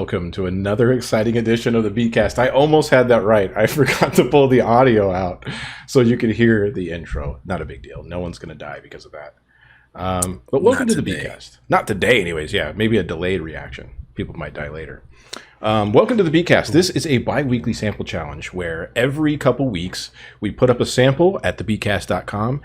welcome to another exciting edition of the Beatcast. I almost had that right. I forgot to pull the audio out so you could hear the intro. Not a big deal. No one's going to die because of that. But welcome to the Beatcast. Not today, anyways. Yeah, maybe a delayed reaction. People might die later. Welcome to the Beatcast. This is a bi-weekly sample challenge where every couple weeks we put up a sample at thebeatcast.com.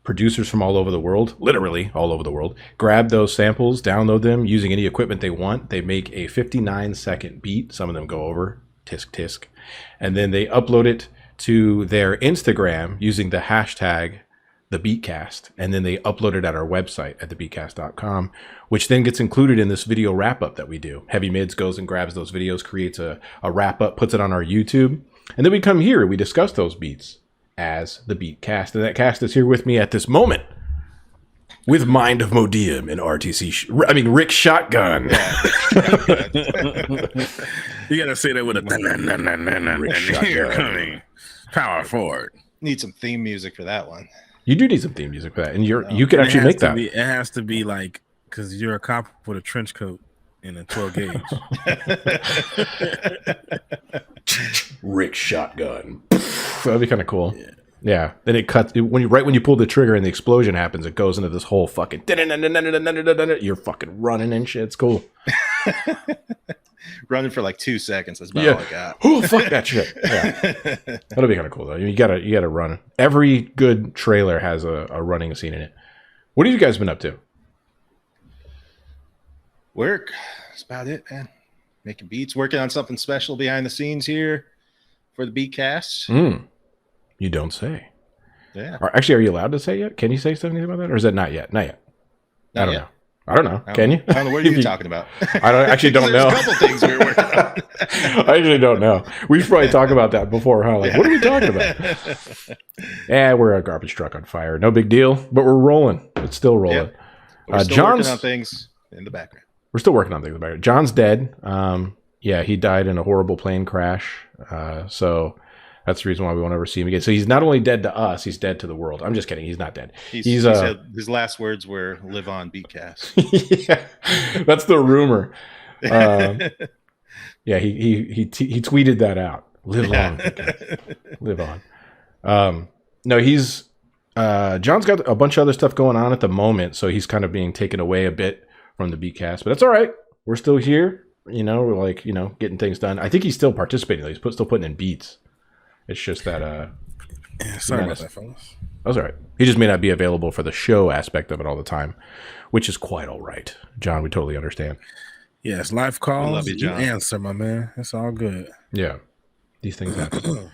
Producers from all over the world, literally all over the world, grab those samples, download them using any equipment they want. They make a 59-second beat. Some of them go over, tisk tisk. And then they upload it to their Instagram using the hashtag #TheBeatcast. And then they upload it at our website at thebeatcast.com, which then gets included in this video wrap-up that we do. Heavy Mids goes and grabs those videos, creates a wrap-up, puts it on our YouTube. And then we come here, we discuss those beats as the Beatcast, and that cast is here with me at this moment with Mind of Modium and RTC. Rick Shotgun. You gotta say that with a Rick Shotgun. Power forward. Need some theme music for that one. You do need some theme music for that, and you can actually make that. It has to be like, because you're a cop with a trench coat and a 12 gauge. Rick Shotgun. That'd be kind of cool. Yeah. Then it cuts right when you pull the trigger and the explosion happens. It goes into this whole fucking. You're fucking running and shit. It's cool. Running for like 2 seconds. That's about all I got. Oh, fuck that shit. Yeah. That'll be kind of cool though. You gotta run. Every good trailer has a running scene in it. What have you guys been up to? Work. That's about it, man. Making beats, working on something special behind the scenes here for the Beatcast. You don't say. Yeah. Actually, are you allowed to say yet? Can you say something about that? Or is that not yet? Not yet. I don't know. Can you? I don't know. What are you talking about? I actually don't know. There's a couple things we were working on. I actually don't know. We've probably talked about that before, huh? Like, what are we talking about? We're a garbage truck on fire. No big deal, but we're rolling. It's still rolling. Yep. We're still working on things in the background. We're still working on things in the background. John's dead. He died in a horrible plane crash. So that's the reason why we won't ever see him again. So he's not only dead to us, he's dead to the world. I'm just kidding. He's not dead. He said his last words were "Live on, Beatcast." Yeah, that's the rumor. He tweeted that out. Live on, live on. No, he's John's got a bunch of other stuff going on at the moment, so he's kind of being taken away a bit from the Beatcast, but that's all right. We're still here. We're getting things done. I think he's still participating. He's still putting in beats. It's just that sorry about that, fellas. That's all right. He just may not be available for the show aspect of it all the time, which is quite all right. John, we totally understand. Yes, live calls. I love you, John. Answer, my man. It's all good. Yeah, these things happen.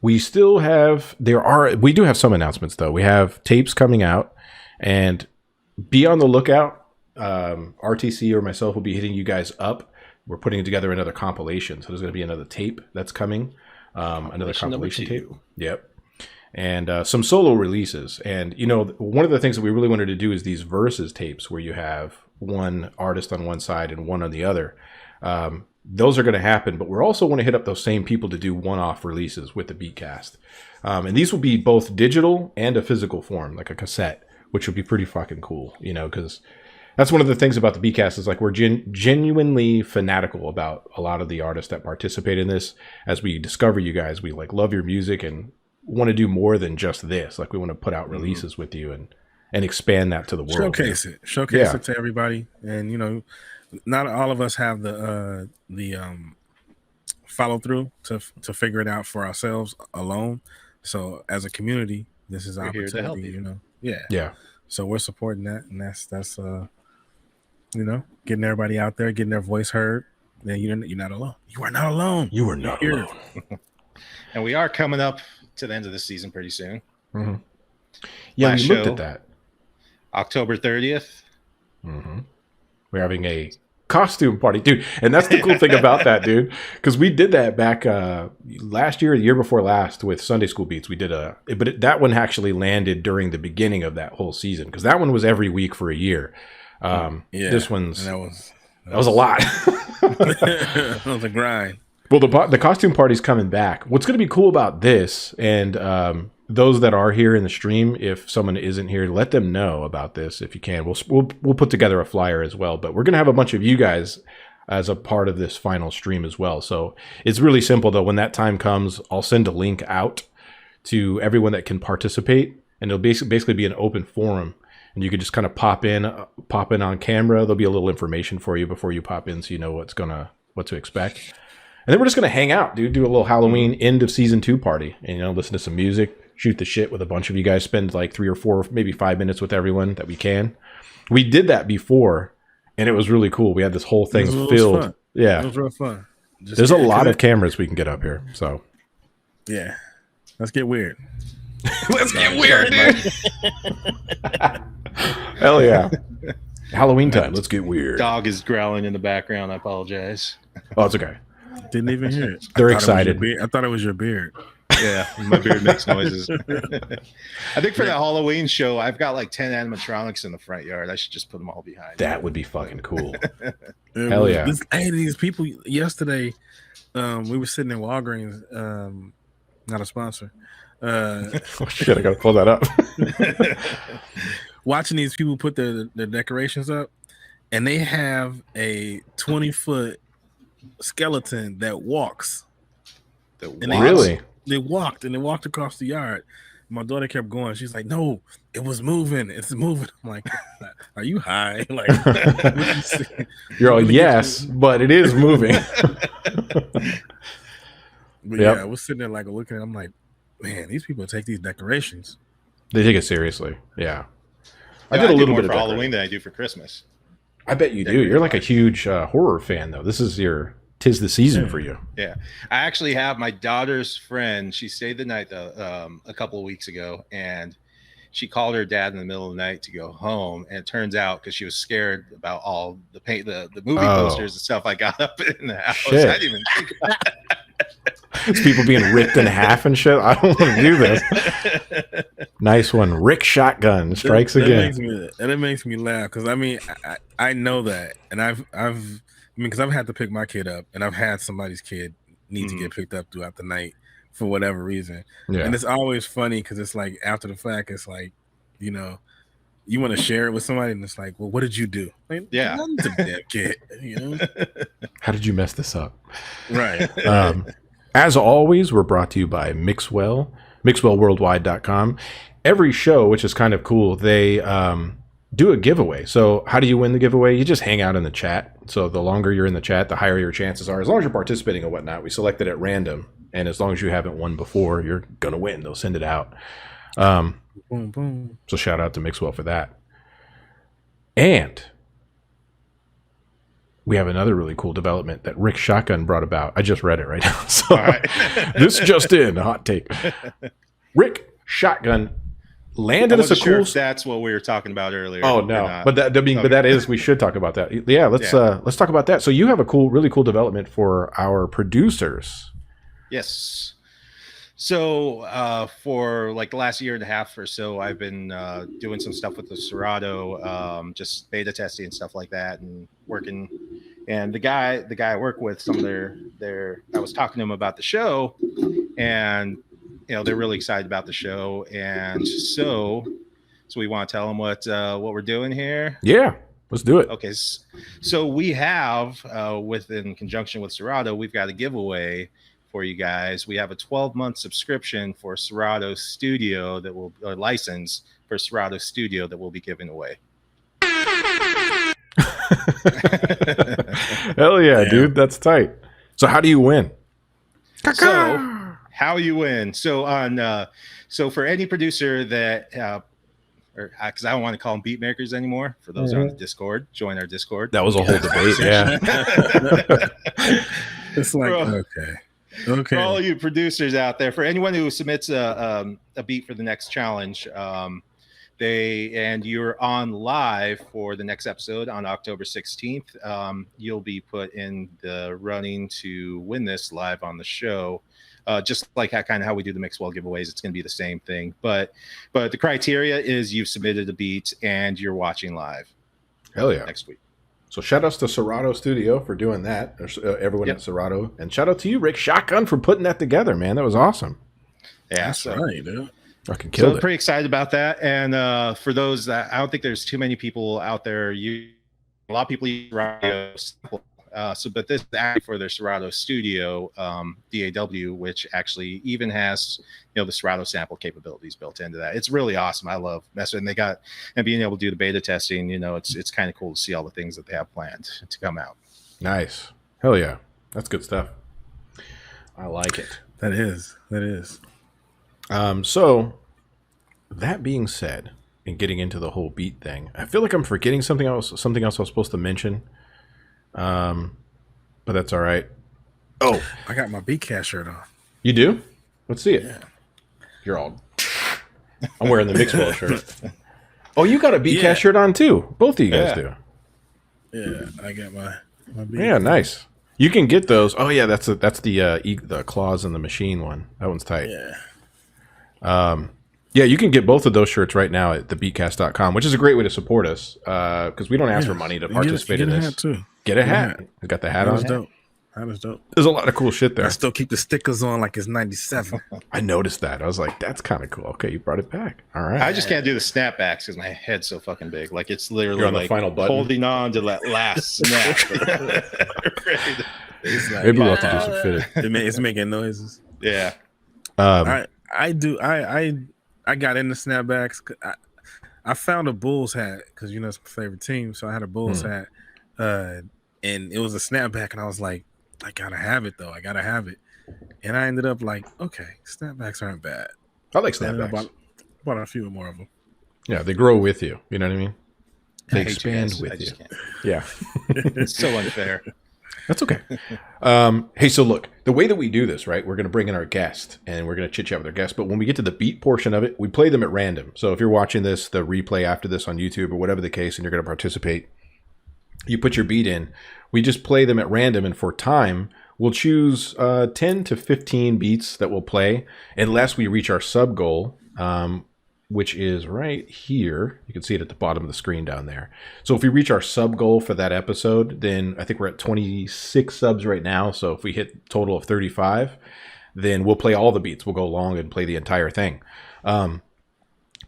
We do have some announcements though. We have tapes coming out, and be on the lookout. RTC or myself will be hitting you guys up. We're putting together another compilation, so there's going to be another tape that's coming. Another compilation tape. Yep. And some solo releases. And, one of the things that we really wanted to do is these versus tapes where you have one artist on one side and one on the other. Those are going to happen, but we're also want to hit up those same people to do one-off releases with the Beatcast. And these will be both digital and a physical form, like a cassette, which would be pretty fucking cool, because that's one of the things about the Beatcast is like we're genuinely fanatical about a lot of the artists that participate in this. As we discover you guys, we love your music and want to do more than just this. Like we want to put out releases with you and expand that to the world. Showcase it to everybody. And not all of us have the follow through to figure it out for ourselves alone. So as a community, this is our opportunity. Here to help you. Yeah. So we're supporting that, and that's getting everybody out there, getting their voice heard. Then you're not alone. You are not alone. You are not alone. And we are coming up to the end of the season pretty soon. Mm-hmm. Yeah, we looked at that. October 30th. Mm-hmm. We're having a costume party, dude. And that's the cool thing about that, dude. Because we did that back last year, the year before last with Sunday School Beats. We did that one actually landed during the beginning of that whole season because that one was every week for a year. This one's that was a lot. That was a grind. Well, the costume party's coming back. What's going to be cool about this, and those that are here in the stream, if someone isn't here, let them know about this if you can. We'll put together a flyer as well. But we're going to have a bunch of you guys as a part of this final stream as well. So it's really simple though. When that time comes, I'll send a link out to everyone that can participate, and it'll basically be an open forum, and you can just kind of pop in on camera. There'll be a little information for you before you pop in, so you know what to expect. And then we're just gonna hang out, dude. Do a little Halloween end of season 2 party, and listen to some music, shoot the shit with a bunch of you guys. Spend like 3 or 4, maybe 5 minutes with everyone that we can. We did that before, and it was really cool. We had this whole thing filled. Fun. Yeah, it was real fun. There's a lot of cameras we can get up here. So yeah, let's get weird. Let's get weird, dude. Hell yeah. Halloween time. Let's get weird. Dog is growling in the background. I apologize. Oh, it's okay. Didn't even hear it. They're excited. I thought it was your beard. Yeah, my beard makes noises. I think for that Halloween show, I've got like 10 animatronics in the front yard. I should just put them all behind. That would be fucking cool. Hell yeah. These people yesterday, we were sitting in Walgreens, not a sponsor. Oh shit, I gotta pull that up. Watching these people put their decorations up, and they have a 20-foot skeleton that walks. Really? They walked across the yard. My daughter kept going. She's like, "No, it was moving. It's moving." I'm like, "Are you high?" Like, you're all yes, but it is moving. But yeah, I was sitting there like looking at it. I'm like, man, these people take these decorations. They take it seriously. Yeah. I did a little bit for Halloween than I do for Christmas. I bet you do. You're like a huge horror fan, though. This is tis the season for you. Yeah. I actually have my daughter's friend. She stayed the night a couple of weeks ago, and she called her dad in the middle of the night to go home. And it turns out, because she was scared about all the movie posters and stuff I got up in the house. Shit. I didn't even think about that. It's people being ripped in half and shit. I don't want to do this. Nice one. Rick Shotgun strikes again. It makes me laugh because I know that, and because I've had to pick my kid up, and I've had somebody's kid need to get picked up throughout the night for whatever reason. Yeah. And it's always funny because it's like after the fact, it's like, you want to share it with somebody, and it's like, well, what did you do? Like, yeah, to that kid, How did you mess this up? Right. As always, we're brought to you by Mixwell, mixwellworldwide.com. Every show, which is kind of cool, they do a giveaway. So how do you win the giveaway? You just hang out in the chat. So the longer you're in the chat, the higher your chances are. As long as you're participating and whatnot, we select it at random. And as long as you haven't won before, you're going to win. They'll send it out. Boom, boom. So shout out to Mixwell for that. And we have another really cool development that Rick Shotgun brought about. I just read it right now. So this just in, a hot take. Rick Shotgun landed us a cool. If that's what we were talking about earlier. Oh no, but that is. We should talk about that. Yeah, let's talk about that. So you have a really cool development for our producers. Yes. So for like the last year and a half or so, I've been doing some stuff with the Serato, just beta testing and stuff like that, and working. And the guy I work with, some of their I was talking to him about the show, and they're really excited about the show, and so we want to tell them what we're doing here. Yeah, let's do it. Okay, so we have in conjunction with Serato, we've got a giveaway for you guys. We have a 12-month subscription for Serato Studio that will license for Serato Studio that will be given away. Hell yeah, dude, that's tight. So how do you win? So how you win? So so for any producer that because I don't want to call them beat makers anymore. For those on the Discord, join our Discord. That was a whole debate. Yeah. It's like okay. For all you producers out there, for anyone who submits a beat for the next challenge, and you're on live for the next episode on October 16th, you'll be put in the running to win this live on the show. Just like how we do the Mixwell giveaways, it's going to be the same thing. But the criteria is you've submitted a beat and you're watching live. Hell yeah. Next week. So shout outs to Serato Studio for doing that. Everyone at Serato. And shout out to you, Rick Shotgun, for putting that together, man. That was awesome. Yeah, that's right, dude. Fucking killed it. I'm pretty excited about that. And for those that I don't think there's too many people out there. A lot of people use Serato But this is actually for their Serato Studio DAW, which actually even has the Serato sample capabilities built into that. It's really awesome. I love messing. And being able to do the beta testing. It's kind of cool to see all the things that they have planned to come out. Nice. Hell yeah, that's good stuff. I like it. That is. So that being said, and getting into the whole beat thing, I feel like I'm forgetting something else I was supposed to mention. But that's all right. Oh, I got my Beatcast shirt on. You do? Let's see it. Yeah. You're all. I'm wearing the Mixwell shirt. Oh, you got a Beatcast shirt on too. Both of you guys do. Yeah, I got my Beatcast. Yeah, nice. You can get those. Oh yeah, that's the claws in the machine one. That one's tight. Yeah. Yeah, you can get both of those shirts right now at thebeatcast.com, which is a great way to support us because we don't ask for money to participate in this. Get a hat too. Get a hat. I got the hat on. Dope. That is dope. There's a lot of cool shit there. I still keep the stickers on like it's 97. I noticed that. I was like, that's kind of cool. Okay, you brought it back. All right. I just can't do the snapbacks because my head's so fucking big. Like it's literally You're on the like final button. holding on to that last snap. It's like, Maybe we'll have to do some fitting. it's making noises. Yeah. I got into snapbacks. I found a Bulls hat because it's my favorite team, so I had a Bulls hat, and it was a snapback, and I was like, I gotta have it though. I gotta have it, and I ended up like, okay, snapbacks aren't bad. I like snapbacks. I bought a few more of them. Yeah, they grow with you. You know what I mean? They expand you with you. Can't. Yeah. It's so unfair. That's okay. Hey, so look, the way that we do this, right? We're going to bring in our guest and we're going to chit chat with our guest. But when we get to the beat portion of it, we play them at random. So if you're watching this, the replay after this on YouTube or whatever the case, and you're going to participate, you put your beat in. We just play them at random. And for time, we'll choose 10 to 15 beats that we'll play unless we reach our sub goal, which is right here. You can see it at the bottom of the screen down there. So if we reach our sub goal for that episode, then I think we're at 26 subs right now. So if we hit a total of 35, then we'll play all the beats. We'll go along and play the entire thing.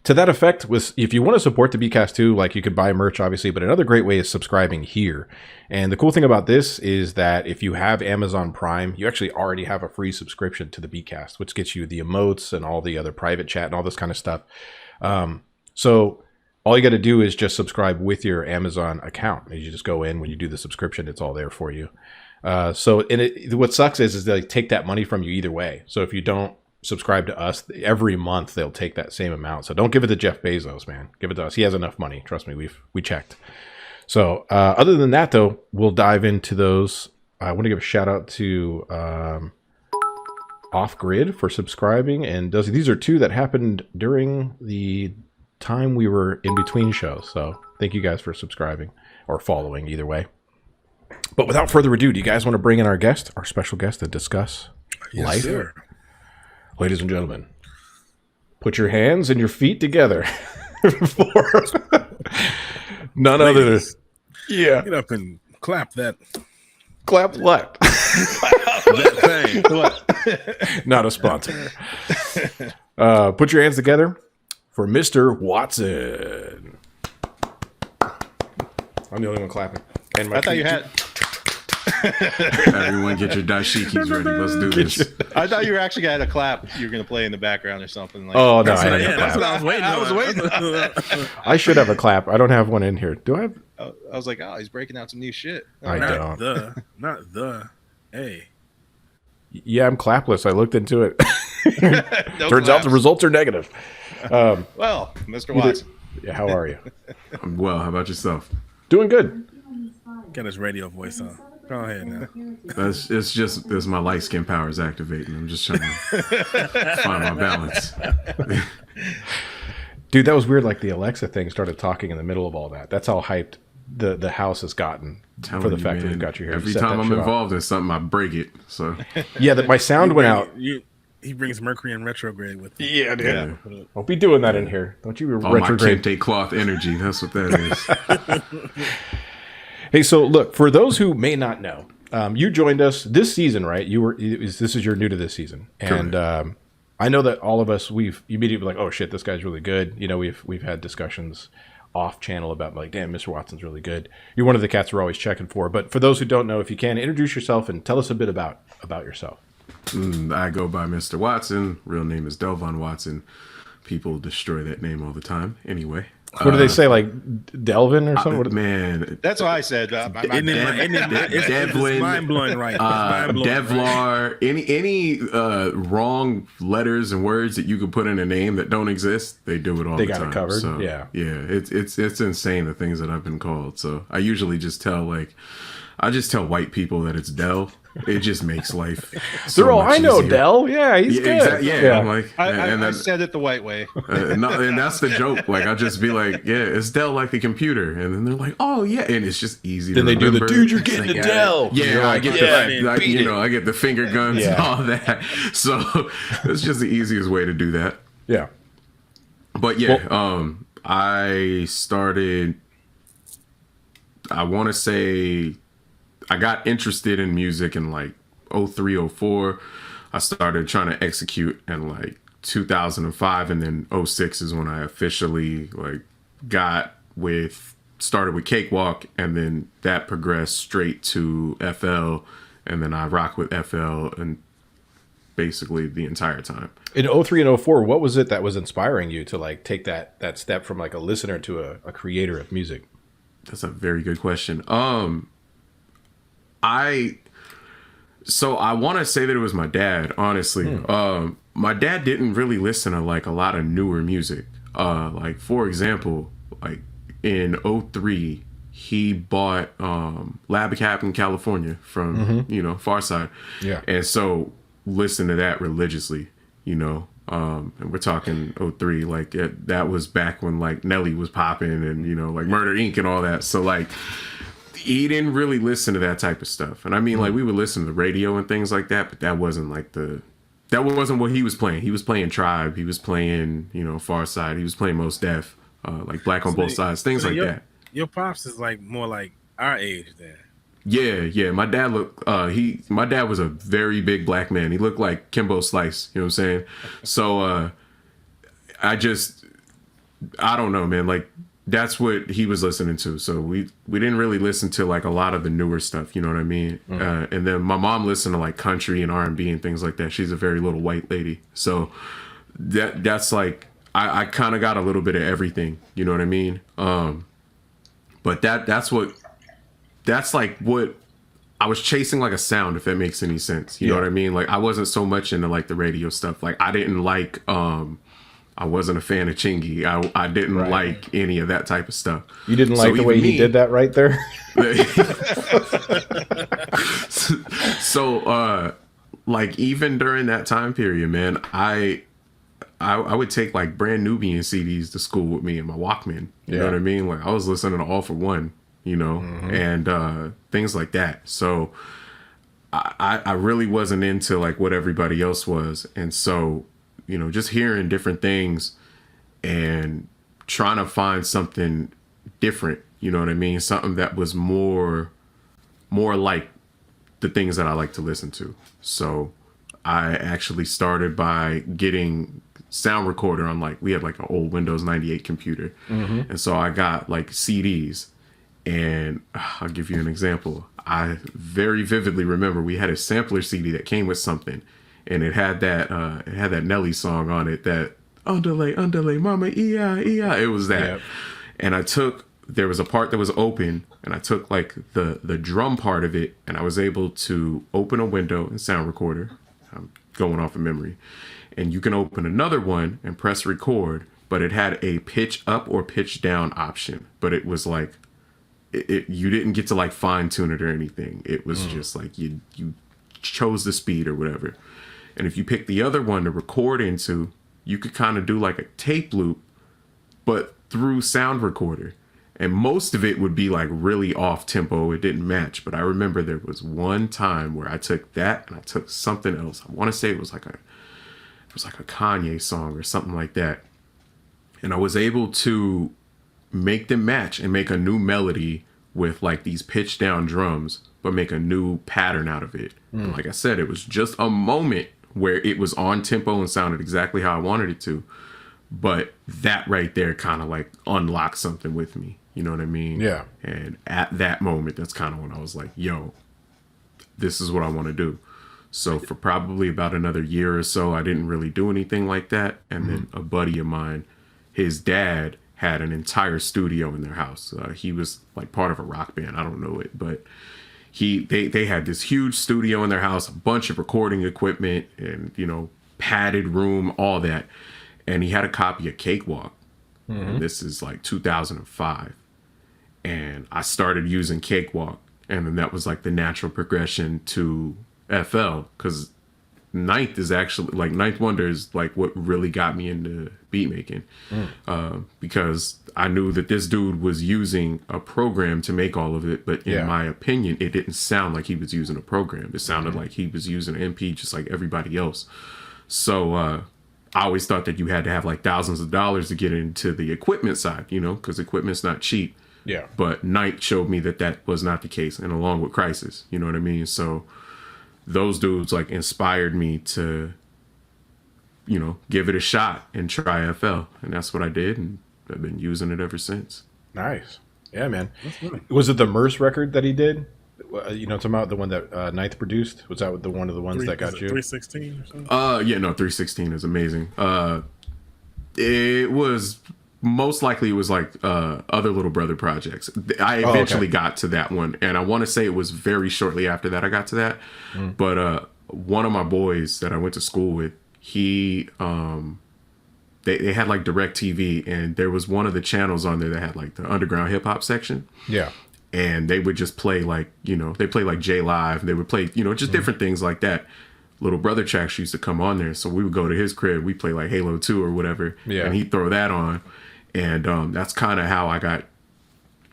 To that effect, if you want to support the Beatcast too, like you could buy merch, obviously, but another great way is subscribing here. And the cool thing about this is that if you have Amazon Prime, you actually already have a free subscription to the Beatcast, which gets you the emotes and all the other private chat and all this kind of stuff. So all you got to do is just subscribe with your Amazon account. You just go in when you do the subscription, it's all there for you. What sucks is they take that money from you either way. So if you don't subscribe to us, every month they'll take that same amount. So don't give it to Jeff Bezos, man. Give it to us. He has enough money. Trust me, we checked. So other than that, though, we'll dive into those. I want to give a shout out to Off Grid for subscribing, and these are two that happened during the time we were in between shows. So thank you guys for subscribing or following, either way. But without further ado, do you guys want to bring in our special guest, to discuss life? Sir. Ladies and gentlemen, put your hands and your feet together for none other than get up and clap that. Clap what? That thing. What? Not a sponsor. Put your hands together for Mr. Watson. I'm the only one clapping. And I thought you had. Everyone get your dashikis ready. Let's do this. I thought you were actually gonna have a clap. You were gonna play in the background or something. Like Oh no, I don't have a That's what clap. I was waiting. I should have a clap. I don't have one in here. Do I have? I was like, oh, he's breaking out some new shit. I don't. Not the. Hey. Yeah, I'm clapless. I looked into it. No Turns out claps. the results are negative. Well, Mr. Watson. Yeah, how are you? I'm well. How about yourself? Doing good. Got his radio voice on. Go ahead now. It's my light skin powers activating. I'm just trying to find my balance. Dude, that was weird. Like the Alexa thing started talking in the middle of all that. That's how hyped the house has gotten for the fact that we've got you here. Every Set time that I'm shit involved in something, I break it. So Yeah, that my sound went out. He brings Mercury in retrograde with him. Yeah, dude. yeah. Don't be doing that in here. Don't you All my retrograde. kente cloth energy. That's what that is. Hey, so look, for those who may not know, you joined us this season, right? This is you're new to this season, and I know that all of us we've immediately like, oh shit, this guy's really good. You know, we've had discussions off channel about like, damn, Mr. Watson's really good. You're one of the cats we're always checking for. But for those who don't know, if you can, introduce yourself and tell us a bit about yourself. I go by Mr. Watson. Real name is Dellvon Watson. People destroy that name all the time. Anyway. What do they say, like Dellvon or something? Man, that's what I said. It's Devlin, mind blowing, right? Devlar, any wrong letters and words that you could put in a name that don't exist, they do it all the time. They got it covered. So, yeah, it's insane the things that I've been called. So I usually just tell white people that it's Dell. It just makes life. They're all, I know easier. Dell. Yeah, he's good. Exactly, yeah. I'm like, I said it the white way. And that's the joke. Like, I'll just be like, yeah, it's Dell like the computer. And then they're like, oh, yeah. And it's just easy then to remember. Then they do the, dude, you're getting a Dell. Yeah, like, I get the finger guns and all that. So it's just the easiest way to do that. Yeah. But yeah, I started, I want to say, I got interested in music in like 03, 04. I started trying to execute in like 2005, and then 06 is when I officially like started with Cakewalk, and then that progressed straight to FL, and then I rock with FL and basically the entire time. In 03 and 04, what was it that was inspiring you to like take that step from like a listener to a creator of music? That's a very good question. I want to say that it was my dad, honestly. My dad didn't really listen to like a lot of newer music. Like for example, like in 03, he bought Lab Cap in California from, Farside. Yeah. And so listened to that religiously, and we're talking 03, like that was back when like Nelly was popping and, like Murder Inc. and all that. So like, he didn't really listen to that type of stuff. And I mean, like, we would listen to the radio and things like that, but that wasn't like that wasn't what he was playing. He was playing Tribe. He was playing, Farside. He was playing Mos Def, like Black on Both Sides, things like that. Your pops is like more like our age then. Yeah. My dad my dad was a very big black man. He looked like Kimbo Slice, you know what I'm saying? So, I don't know, man. Like, that's what he was listening to. So we didn't really listen to like a lot of the newer stuff, you know what I mean? And then my mom listened to like country and R&B and things like that. She's a very little white lady. So that's like, I kind of got a little bit of everything, you know what I mean? But that's like what I was chasing, like a sound, if that makes any sense. You know what I mean? Like, I wasn't so much into like the radio stuff. Like, I didn't like, I wasn't a fan of Chingy. I didn't like any of that type of stuff. You didn't like the way he did that right there? So, like, even during that time period, man, I would take, like, Brand Nubian CDs to school with me and my Walkman. You know what I mean? Like, I was listening to All for One, and things like that. So, I really wasn't into, like, what everybody else was. And so, just hearing different things and trying to find something different, you know what I mean? Something that was more like the things that I like to listen to. So I actually started by getting sound recorder on, like, we had like an old Windows 98 computer. And so I got like CDs, and I'll give you an example. I very vividly remember we had a sampler CD that came with something. And it had that Nelly song on it, that underlay, mama, E-I. It was that. Yep. And there was a part that was open, and I took like the drum part of it, and I was able to open a window in sound recorder. I'm going off of memory. And you can open another one and press record, but it had a pitch up or pitch down option. But it was like, you didn't get to like fine tune it or anything. It was just like you chose the speed or whatever. And if you pick the other one to record into, you could kind of do like a tape loop, but through sound recorder. And most of it would be like really off tempo. It didn't match. But I remember there was one time where I took that and I took something else. I want to say it was like a Kanye song or something like that. And I was able to make them match and make a new melody with like these pitch down drums, but make a new pattern out of it. And like I said, it was just a moment where it was on tempo and sounded exactly how I wanted it to. But that right there kind of like unlocked something with me. You know what I mean? Yeah. And at that moment, that's kind of when I was like, yo, this is what I want to do. So for probably about another year or so, I didn't really do anything like that. And then a buddy of mine, his dad had an entire studio in their house. He was like part of a rock band. I don't know it, but they had this huge studio in their house, a bunch of recording equipment and, you know, padded room, all that. And he had a copy of Cakewalk. And this is like 2005. And I started using Cakewalk. And then that was like the natural progression to FL, because Ninth is actually like Ninth Wonder is like what really got me into beat making, because I knew that this dude was using a program to make all of it, but in my opinion, it didn't sound like he was using a program. It sounded like he was using an MP just like everybody else. So I always thought that you had to have like thousands of dollars to get into the equipment side, you know, because equipment's not cheap. Yeah. But Night showed me that that was not the case, and along with Crisis, you know what I mean? So those dudes like inspired me to, you know, give it a shot and try FL, and that's what I did, and I've been using it ever since. Nice. Yeah, man. Was it the Merce record that he did? You know, talking about the one that Ninth produced? Was that the one of the ones that got you? 316 or something? Yeah, no, 316 is amazing. It was most likely it was like other Little Brother projects. I eventually got to that one, and I want to say it was very shortly after that I got to that. But one of my boys that I went to school with, he they had like DirecTV, and there was one of the channels on there that had like the underground hip hop section. Yeah. And they would just play like, you know, they play like J Live. They would play, you know, just different things like that. Little Brother tracks used to come on there, so we would go to his crib. We play like Halo 2 or whatever, and he'd throw that on. And that's kind of how I got,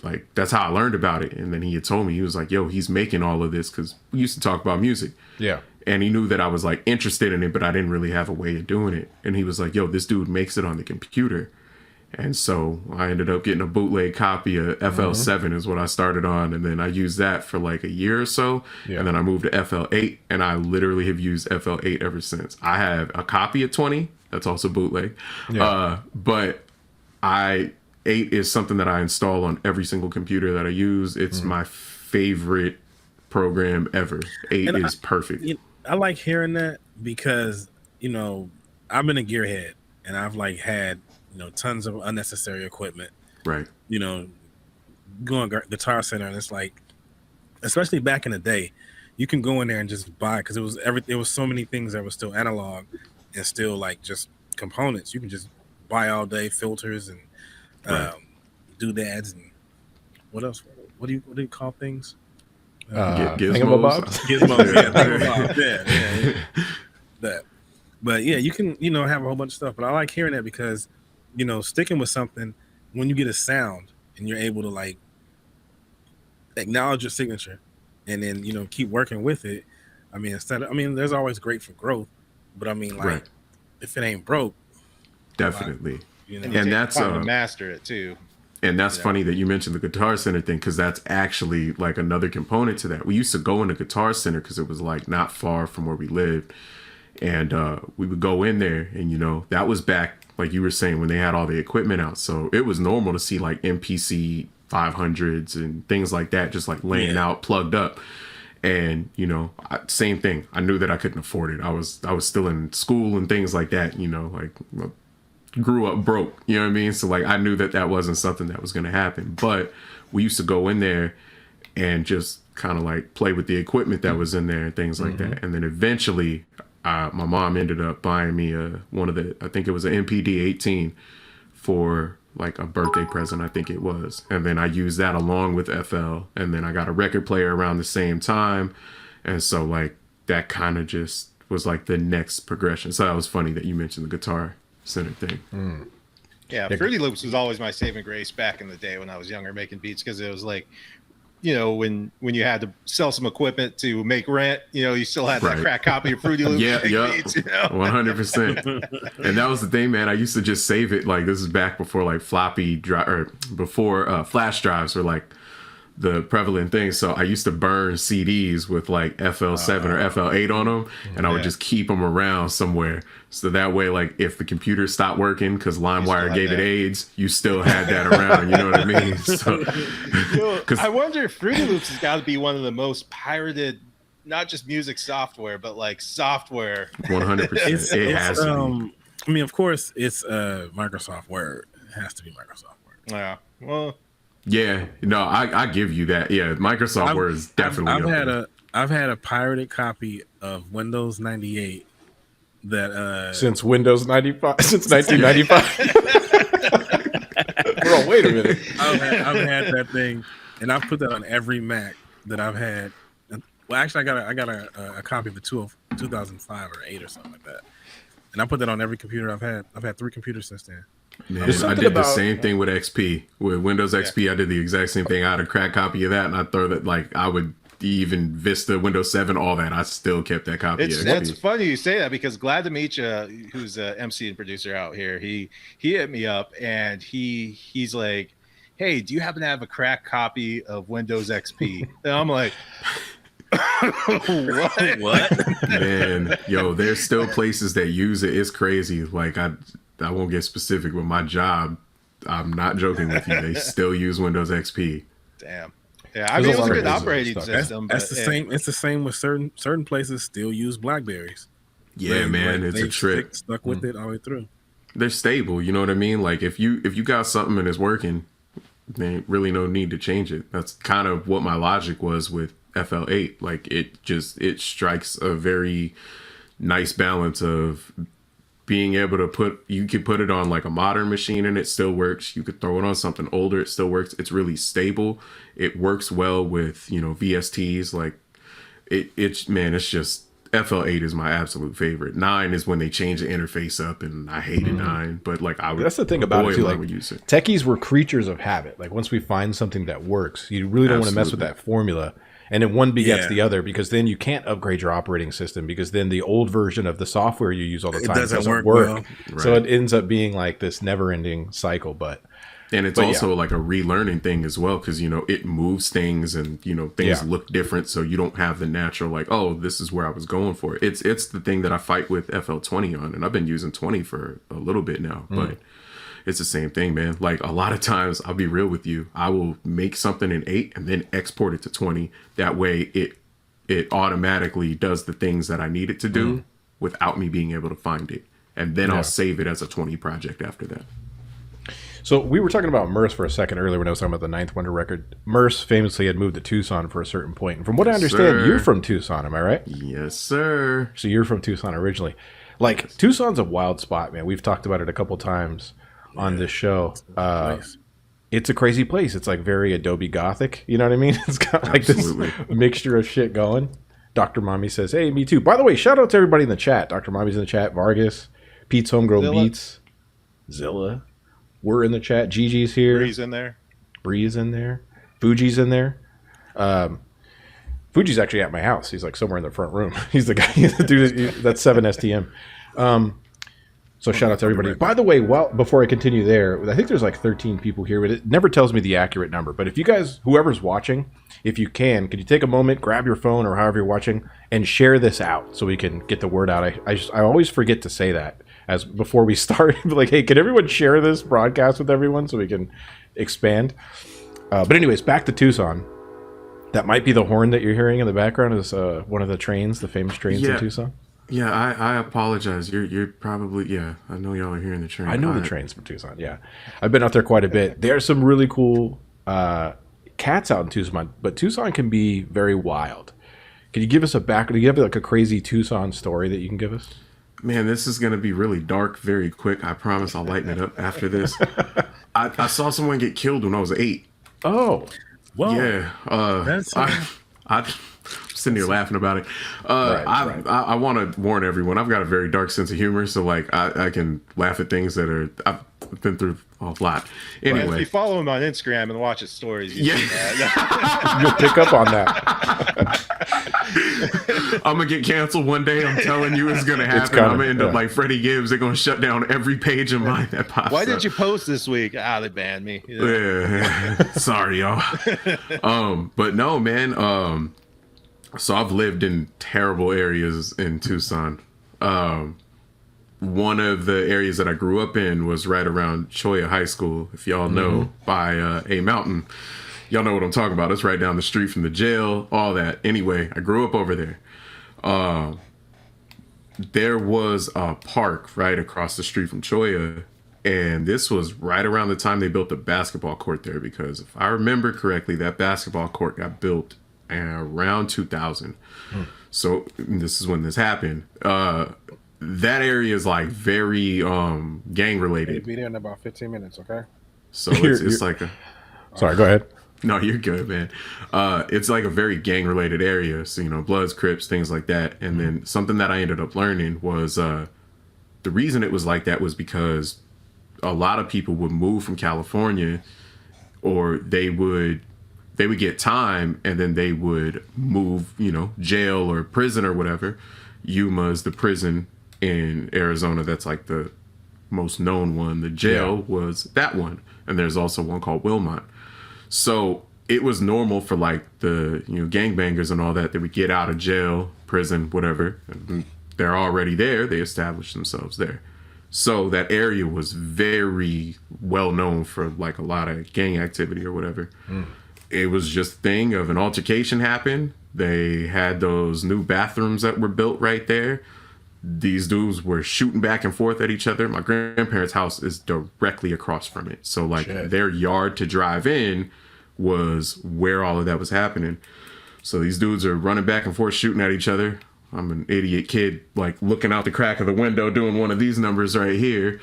like, that's how I learned about it. And then he had told me, he was like, yo, he's making all of this, because we used to talk about music. Yeah. And he knew that I was, like, interested in it, but I didn't really have a way of doing it. And he was like, yo, this dude makes it on the computer. And so I ended up getting a bootleg copy of FL7 is what I started on. And then I used that for, like, a year or so. Yeah. And then I moved to FL8, and I literally have used FL8 ever since. I have a copy of 20. That's also bootleg. Yeah. But 8 is something that I install on every single computer that I use. It's my favorite program ever. 8 is perfect. I like hearing that because, you know, I've been a gearhead, and I've like had, you know, tons of unnecessary equipment. Right. You know, going Guitar Center, and it's like, especially back in the day, you can go in there and just buy, because it was so many things that were still analog and still like just components. You can just buy all day, filters and doodads and what else? What do you call things? Gizmos. Gizmos. Yeah. That. But yeah, you can, you know, have a whole bunch of stuff. But I like hearing that because, you know, sticking with something, when you get a sound and you're able to like acknowledge your signature and then, you know, keep working with it. I mean, there's always great for growth, but I mean, like, if it ain't broke, definitely. Like, you know, and that's to master it too. And that's funny that you mentioned the Guitar Center thing, because that's actually like another component to that. We used to go into Guitar Center because it was like not far from where we lived. And we would go in there, and, you know, that was back, like you were saying, when they had all the equipment out. So it was normal to see like MPC 500s and things like that, just like laying out, plugged up. And, you know, same thing. I knew that I couldn't afford it. I was still in school and things like that, you know, like grew up broke, you know what I mean? So like I knew that wasn't something that was going to happen. But we used to go in there and just kind of like play with the equipment that was in there and things like that. And then eventually my mom ended up buying me I think it was an MPD 18 for like a birthday present, I think it was. And then I used that along with FL, and then I got a record player around the same time. And so like that kind of just was like the next progression. So that was funny that you mentioned the Guitar Center thing. Yeah, Fruity Loops was always my saving grace back in the day when I was younger making beats, because it was like, you know, when you had to sell some equipment to make rent, you know, you still had that crack copy of Fruity Loops. Beats, you know? 100%. And that was the thing, man. I used to just save it. Like, this is back before like floppy drive, or before flash drives were like the prevalent thing. So I used to burn CDs with like FL7 or FL8 on them, and I would just keep them around somewhere. So that way, like if the computer stopped working because LimeWire gave it AIDS, you still had that around. You know what I mean? So, I wonder if Fruity Loops has got to be one of the most pirated, not just music software, but like software. 100%. It has to be. I mean, of course, it's Microsoft Word. It has to be Microsoft Word. Yeah. Well. Yeah. No, I give you that. Yeah, Microsoft Word is definitely. I've had a pirated copy of Windows 98 that since Windows 95, since 1995. Bro, wait a minute. I've had that thing, and I've put that on every Mac that I've had. Well, actually, I got a copy of the 2005 or 8 or something like that. And I put that on every computer I've had. I've had 3 computers since then. Man, I did the same thing with XP. With Windows XP, I did the exact same thing. I had a cracked copy of that, and I throw that, like, I would even Vista, Windows 7, all that. I still kept that copy of XP. It's funny you say that, because Glad to Meet You, who's a MC and producer out here, he hit me up, and he's like, hey, do you happen to have a cracked copy of Windows XP? And I'm like... what? Man, yo, there's still places that use it. It's crazy. Like I won't get specific with my job. I'm not joking with you. They still use Windows XP. Damn. Yeah, I mean, it was a good operating system. That's the same. It's the same with certain places still use Blackberries. Yeah, man, it's a trip. Stuck with it all the way through. They're stable. You know what I mean? Like if you got something and it's working, there ain't really no need to change it. That's kind of what my logic was with FL8. Like it strikes a very nice balance of being able to you could put it on like a modern machine and it still works. You could throw it on something older, it still works. It's really stable. It works well with, VSTs. Like it's just FL8 is my absolute favorite. 9 is when they change the interface up, and I hated 9. But like that's the thing about it too. Like techies were creatures of habit. Like once we find something that works, you really don't want to mess with that formula. And then one begets the other, because then you can't upgrade your operating system, because then the old version of the software you use all the time doesn't work. Well. Right. So it ends up being like this never-ending cycle. And it's also like a relearning thing as well, because, it moves things and, things look different. So you don't have the natural, like, oh, this is where I was going for. It's the thing that I fight with FL20 on. And I've been using 20 for a little bit now. But it's the same thing, man. Like a lot of times, I'll be real with you, I will make something in 8 and then export it to 20. That way it automatically does the things that I need it to do without me being able to find it. And then I'll save it as a 20 project after that. So we were talking about Merce for a second earlier when I was talking about the Ninth Wonder record. Merce famously had moved to Tucson for a certain point. And from what I understand, you're from Tucson, am I right? Yes, sir. So you're from Tucson originally. Like, Tucson's a wild spot, man. We've talked about it a couple times on this show. It's a crazy place. It's like very Adobe Gothic. You know what I mean? It's got like this mixture of shit going. Dr. Mommy says, hey, me too. By the way, shout out to everybody in the chat. Dr. Mommy's in the chat. Vargas, Pete's Homegrown Beats, Zilla. We're in the chat. Gigi's here. Bree's in there. Fuji's in there. Fuji's actually at my house. He's like somewhere in the front room. He's the guy. The dude that's 7STM. So shout out to everybody. By the way, before I continue there, I think there's like 13 people here, but it never tells me the accurate number. But if you guys, whoever's watching, if you can, could you take a moment, grab your phone or however you're watching, and share this out so we can get the word out? I always forget to say that as before we start. Like, hey, can everyone share this broadcast with everyone so we can expand? But anyways, back to Tucson. That might be the horn that you're hearing in the background is one of the trains, the famous trains in Tucson. Yeah, I apologize. You're probably, I know y'all are hearing the train. I know the trains from Tucson, yeah. I've been out there quite a bit. There's some really cool cats out in Tucson, but Tucson can be very wild. Can you give us do you have like a crazy Tucson story that you can give us? Man, this is going to be really dark very quick. I promise I'll lighten it up after this. I saw someone get killed when I was 8. Oh. Well, yeah. I'm sitting here laughing about it. I want to warn everyone. I've got a very dark sense of humor, so like I can laugh at things that are been through a lot. Anyway, if you follow him on Instagram and watch his stories, yeah, you'll pick up on that. I'm gonna get canceled one day. I'm telling you, it's gonna happen. I'm gonna end up like Freddie Gibbs. They're gonna shut down every page of mine that pops Why up. did you post this week? They banned me. Yeah. Sorry, y'all. But no, man. So I've lived in terrible areas in Tucson. One of the areas that I grew up in was right around Cholla High School, if y'all know, by A Mountain. Y'all know what I'm talking about. It's right down the street from the jail, all that. Anyway, I grew up over there. There was a park right across the street from Cholla, and this was right around the time they built the basketball court there, because if I remember correctly, that basketball court got built around 2000. So this is when this happened. That area is like very gang related. You'll be there in about 15 minutes, okay? So it's like a... Sorry, go ahead. No, you're good, man. It's like a very gang related area. So, Bloods, Crips, things like that. And then something that I ended up learning was the reason it was like that was because a lot of people would move from California, or they would get time and then they would move, jail or prison or whatever. Yuma's the prison in Arizona. That's like the most known one. The jail was that one. And there's also one called Wilmot. So it was normal for like the, gangbangers and all that would get out of jail, prison, whatever. And they're already there. They established themselves there. So that area was very well known for like a lot of gang activity or whatever. It was just a thing of an altercation happened. They had those new bathrooms that were built right there. These dudes were shooting back and forth at each other. My grandparents' house is directly across from it. So like their yard to drive in was where all of that was happening. So these dudes are running back and forth, shooting at each other. I'm an idiot kid, like looking out the crack of the window, doing one of these numbers right here.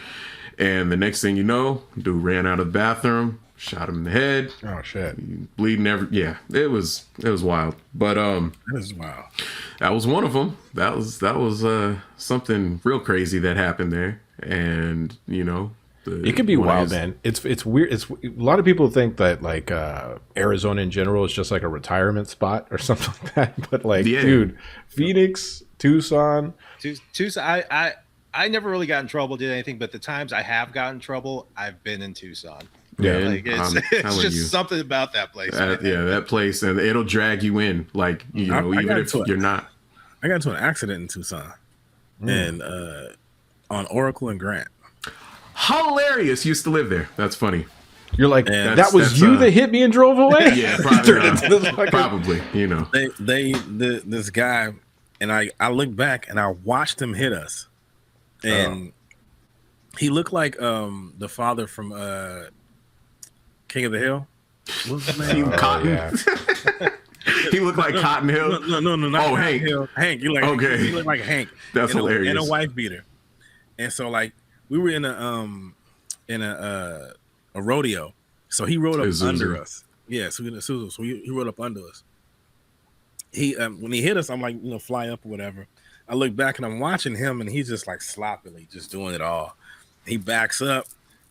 And the next thing you know, dude ran out of the bathroom, shot him in the head. Oh shit! Bleeding yeah, it was wild. But That is wild. that was one of them. That was something real crazy that happened there. And it can be wild, man. It's weird. It's a lot of people think that like Arizona in general is just like a retirement spot or something like that. But like, dude, Phoenix, Tucson. Tucson. I never really got in trouble, did anything, but the times I have gotten in trouble, I've been in Tucson. Yeah, like it's just something about that place. That place, and it'll drag you in. Like even if you're not. I got into an accident in Tucson, and on Oracle and Grant. Hilarious. Used to live there. That's funny. You're like, that was you that hit me and drove away? Yeah, probably. Probably. This guy, and I looked back and I watched him hit us, and he looked like the father from King of the Hill. What's his name? Cotton. Yeah. He looked like Cotton Hill. No, not Hank. Hill. Hank. He looked like Hank. That's hilarious. And a wife beater. And so like we were in a rodeo. So he rode up under us. Yeah, so he rode up under us. He when he hit us, I'm like, fly up or whatever. I look back and I'm watching him, and he's just like sloppily just doing it all. He backs up,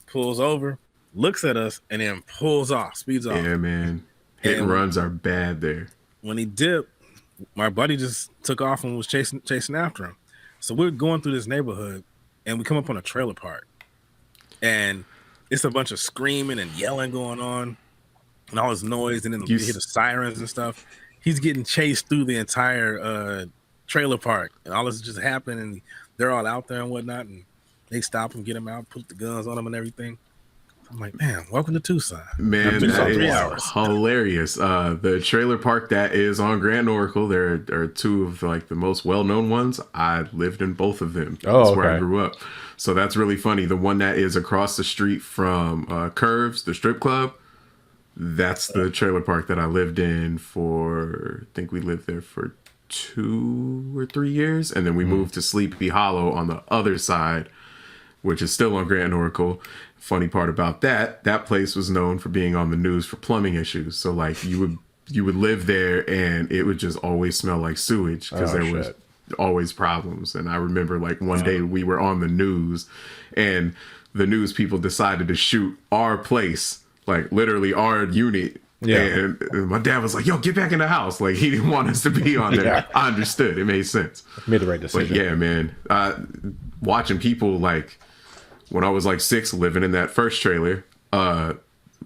pulls over, looks at us, and then pulls off, speeds off. Yeah, man. Hit and runs are bad there. When he dipped, my buddy just took off and was chasing after him. So we're going through this neighborhood, and we come up on a trailer park, and it's a bunch of screaming and yelling going on, and all this noise, and then you hear the sirens and stuff. He's getting chased through the entire trailer park, and all this just happened, and they're all out there and whatnot, and they stop him, get him out, put the guns on him and everything. I'm like, man, welcome to Tucson. Man, that is hilarious. The trailer park that is on Grand Oracle, there are two of like the most well-known ones. I lived in both of them. That's where I grew up. So that's really funny. The one that is across the street from Curves, the strip club, that's the trailer park that I lived in for, I think we lived there for 2 or 3 years. And then we moved to Sleepy Hollow on the other side, which is still on Grand Oracle. Funny part about that place was known for being on the news for plumbing issues. So like you would live there and it would just always smell like sewage because was always problems. And I remember like one day we were on the news and the news people decided to shoot our place, like literally our unit. Yeah. And my dad was like, yo, get back in the house. Like, he didn't want us to be on there. Yeah. I understood. It made sense. Made the right decision. But yeah, man, watching people, like, when I was like 6, living in that first trailer,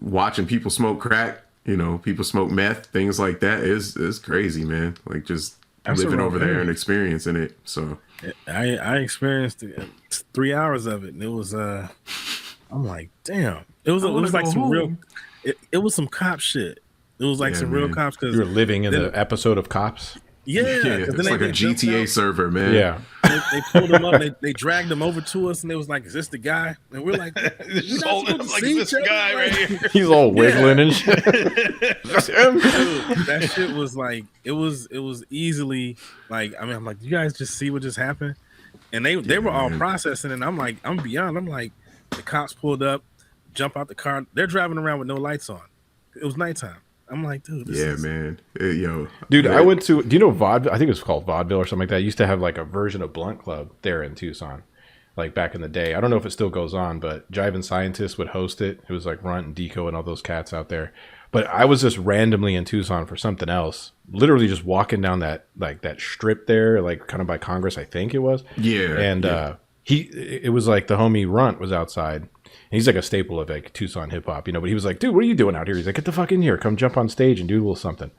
watching people smoke crack, you know, people smoke meth, things like that is crazy, man. Like, just living over there and experiencing it. So I experienced 3 hours of it, and it was I'm like, damn. It was like some home. Real. It was some cop shit. It was like some real cops, because you were living in the episode of Cops. Yeah, it's like a GTA server, man. Yeah, they pulled him up. They dragged him over to us, and they was like, "Is this the guy?" And we're like, "Just holding him like this guy right here." He's all wiggling and shit. That's him. Dude, that shit was like, it was easily like, I mean, I'm like, you guys just see what just happened, and they were all processing, and I'm like, I'm like, the cops pulled up, jump out the car. They're driving around with no lights on. It was nighttime. I'm like, dude. Man. Yo. Dude, I went to, do you know Vaudeville? I think it was called Vaudeville or something like that. I used to have like a version of Blunt Club there in Tucson, like back in the day. I don't know if it still goes on, but Jivin' Scientist would host it. It was like Runt and Deco and all those cats out there. But I was just randomly in Tucson for something else. Literally just walking down that strip there, like kind of by Congress, I think it was. Yeah. And it was like the homie Runt was outside. He's like a staple of like Tucson hip hop, you know, but he was like, dude, what are you doing out here? He's like, get the fuck in here. Come jump on stage and do a little something.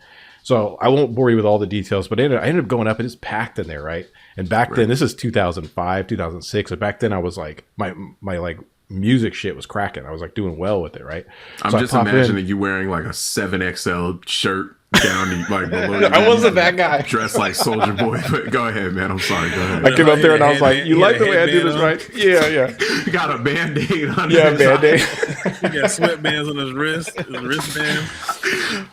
So I won't bore you with all the details, but I ended up going up and it's packed in there, right? And back then, this is 2005, 2006. So back then I was like, my like music shit was cracking. I was like doing well with it, right? I'm just imagining you wearing like a 7XL shirt down like below. I wasn't that guy. Dressed like Soldier Boy. But go ahead, man. I'm sorry. Go ahead. I came up there and I was like, you like the way I do this, right? Yeah. Got a Band-Aid on his Band-Aid. He got sweatbands on his wristband.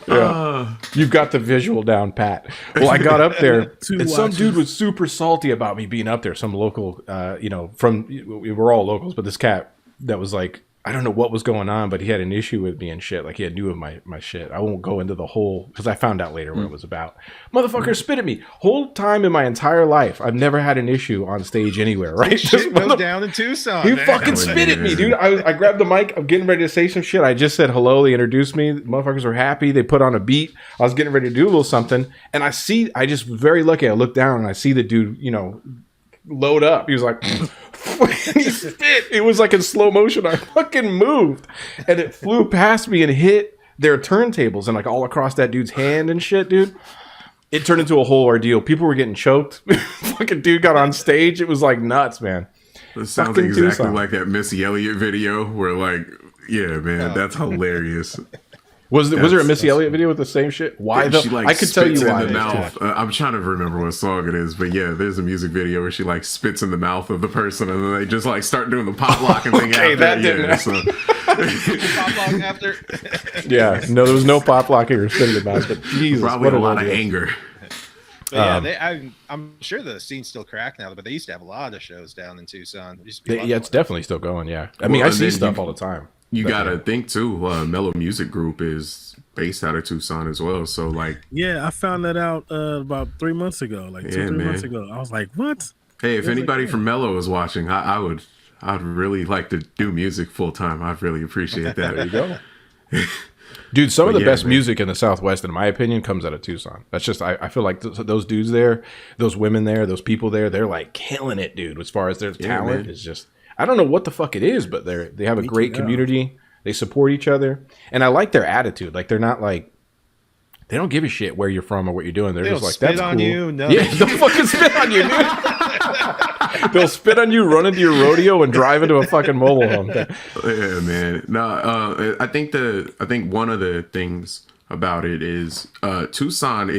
Yeah. You've got the visual down pat. Well, I got up there and some dude was super salty about me being up there. Some local, we were all locals, but this cat that was like, I don't know what was going on, but he had an issue with me and shit. Like, he knew of my shit. I won't go into the whole, because I found out later what it was about. Motherfucker spit at me. Whole time in my entire life, I've never had an issue on stage anywhere, right? Shit goes down in Tucson. He fucking spit at me, dude. I grabbed the mic. I'm getting ready to say some shit. I just said hello. They introduced me. The motherfuckers were happy. They put on a beat. I was getting ready to do a little something. And I just was very lucky. I looked down and I see the dude, load up. He was like... he spit. It was like in slow motion. I fucking moved and it flew past me and hit their turntables and like all across that dude's hand and shit, dude. It turned into a whole ordeal. People were getting choked. Fucking dude got on stage. It was like nuts, man. It sounds fucking exactly Tucson. Like that Missy Elliott video where like, yeah, man, that's hilarious. Was there a Missy Elliott video with the same shit? Why though? She, like, I could tell you why. In the mouth. I'm trying to remember what song it is, but yeah, there's a music video where she like spits in the mouth of the person, and then they just like start doing the pop locking thing after. That didn't pop lock after. Yeah, no, there was no pop locking or spitting in the mouth, but Jesus, probably a lot of anger. But yeah, I'm sure the scene's still cracked now, but they used to have a lot of shows down in Tucson. It's definitely still going. Yeah, I mean, I see stuff all the time. You gotta think too. Mellow Music Group is based out of Tucson as well. So like, yeah, I found that out about 3 months ago. Like 2-3 months ago, I was like, what? Hey, if anybody from Mellow is watching, I'd really like to do music full time. I'd really appreciate that. There you go. Dude, some of the best music in the Southwest, in my opinion, comes out of Tucson. That's just, I feel like those dudes there, those women there, those people there, they're like killing it, dude. As far as their talent is just, I don't know what the fuck it is, but they have a great community. They support each other, and I like their attitude. Like, they're not like, they don't give a shit where you're from or what you're doing. They're just like, that's cool. You, no. Yeah, they'll fucking spit on you, dude. They'll spit on you, run into your rodeo, and drive into a fucking mobile home. Yeah, man. No, I think one of the things about it is Tucson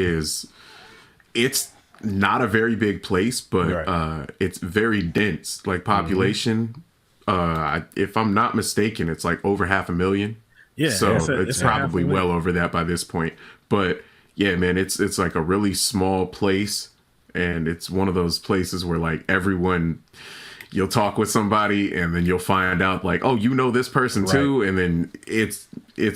it's not a very big place, but it's very dense, like population. If I'm not mistaken, it's like over 500,000. Yeah, so it's probably well over that by this point. But yeah, man, it's like a really small place, and it's one of those places where like everyone, you'll talk with somebody and then you'll find out like, oh, you know this person too, and then it's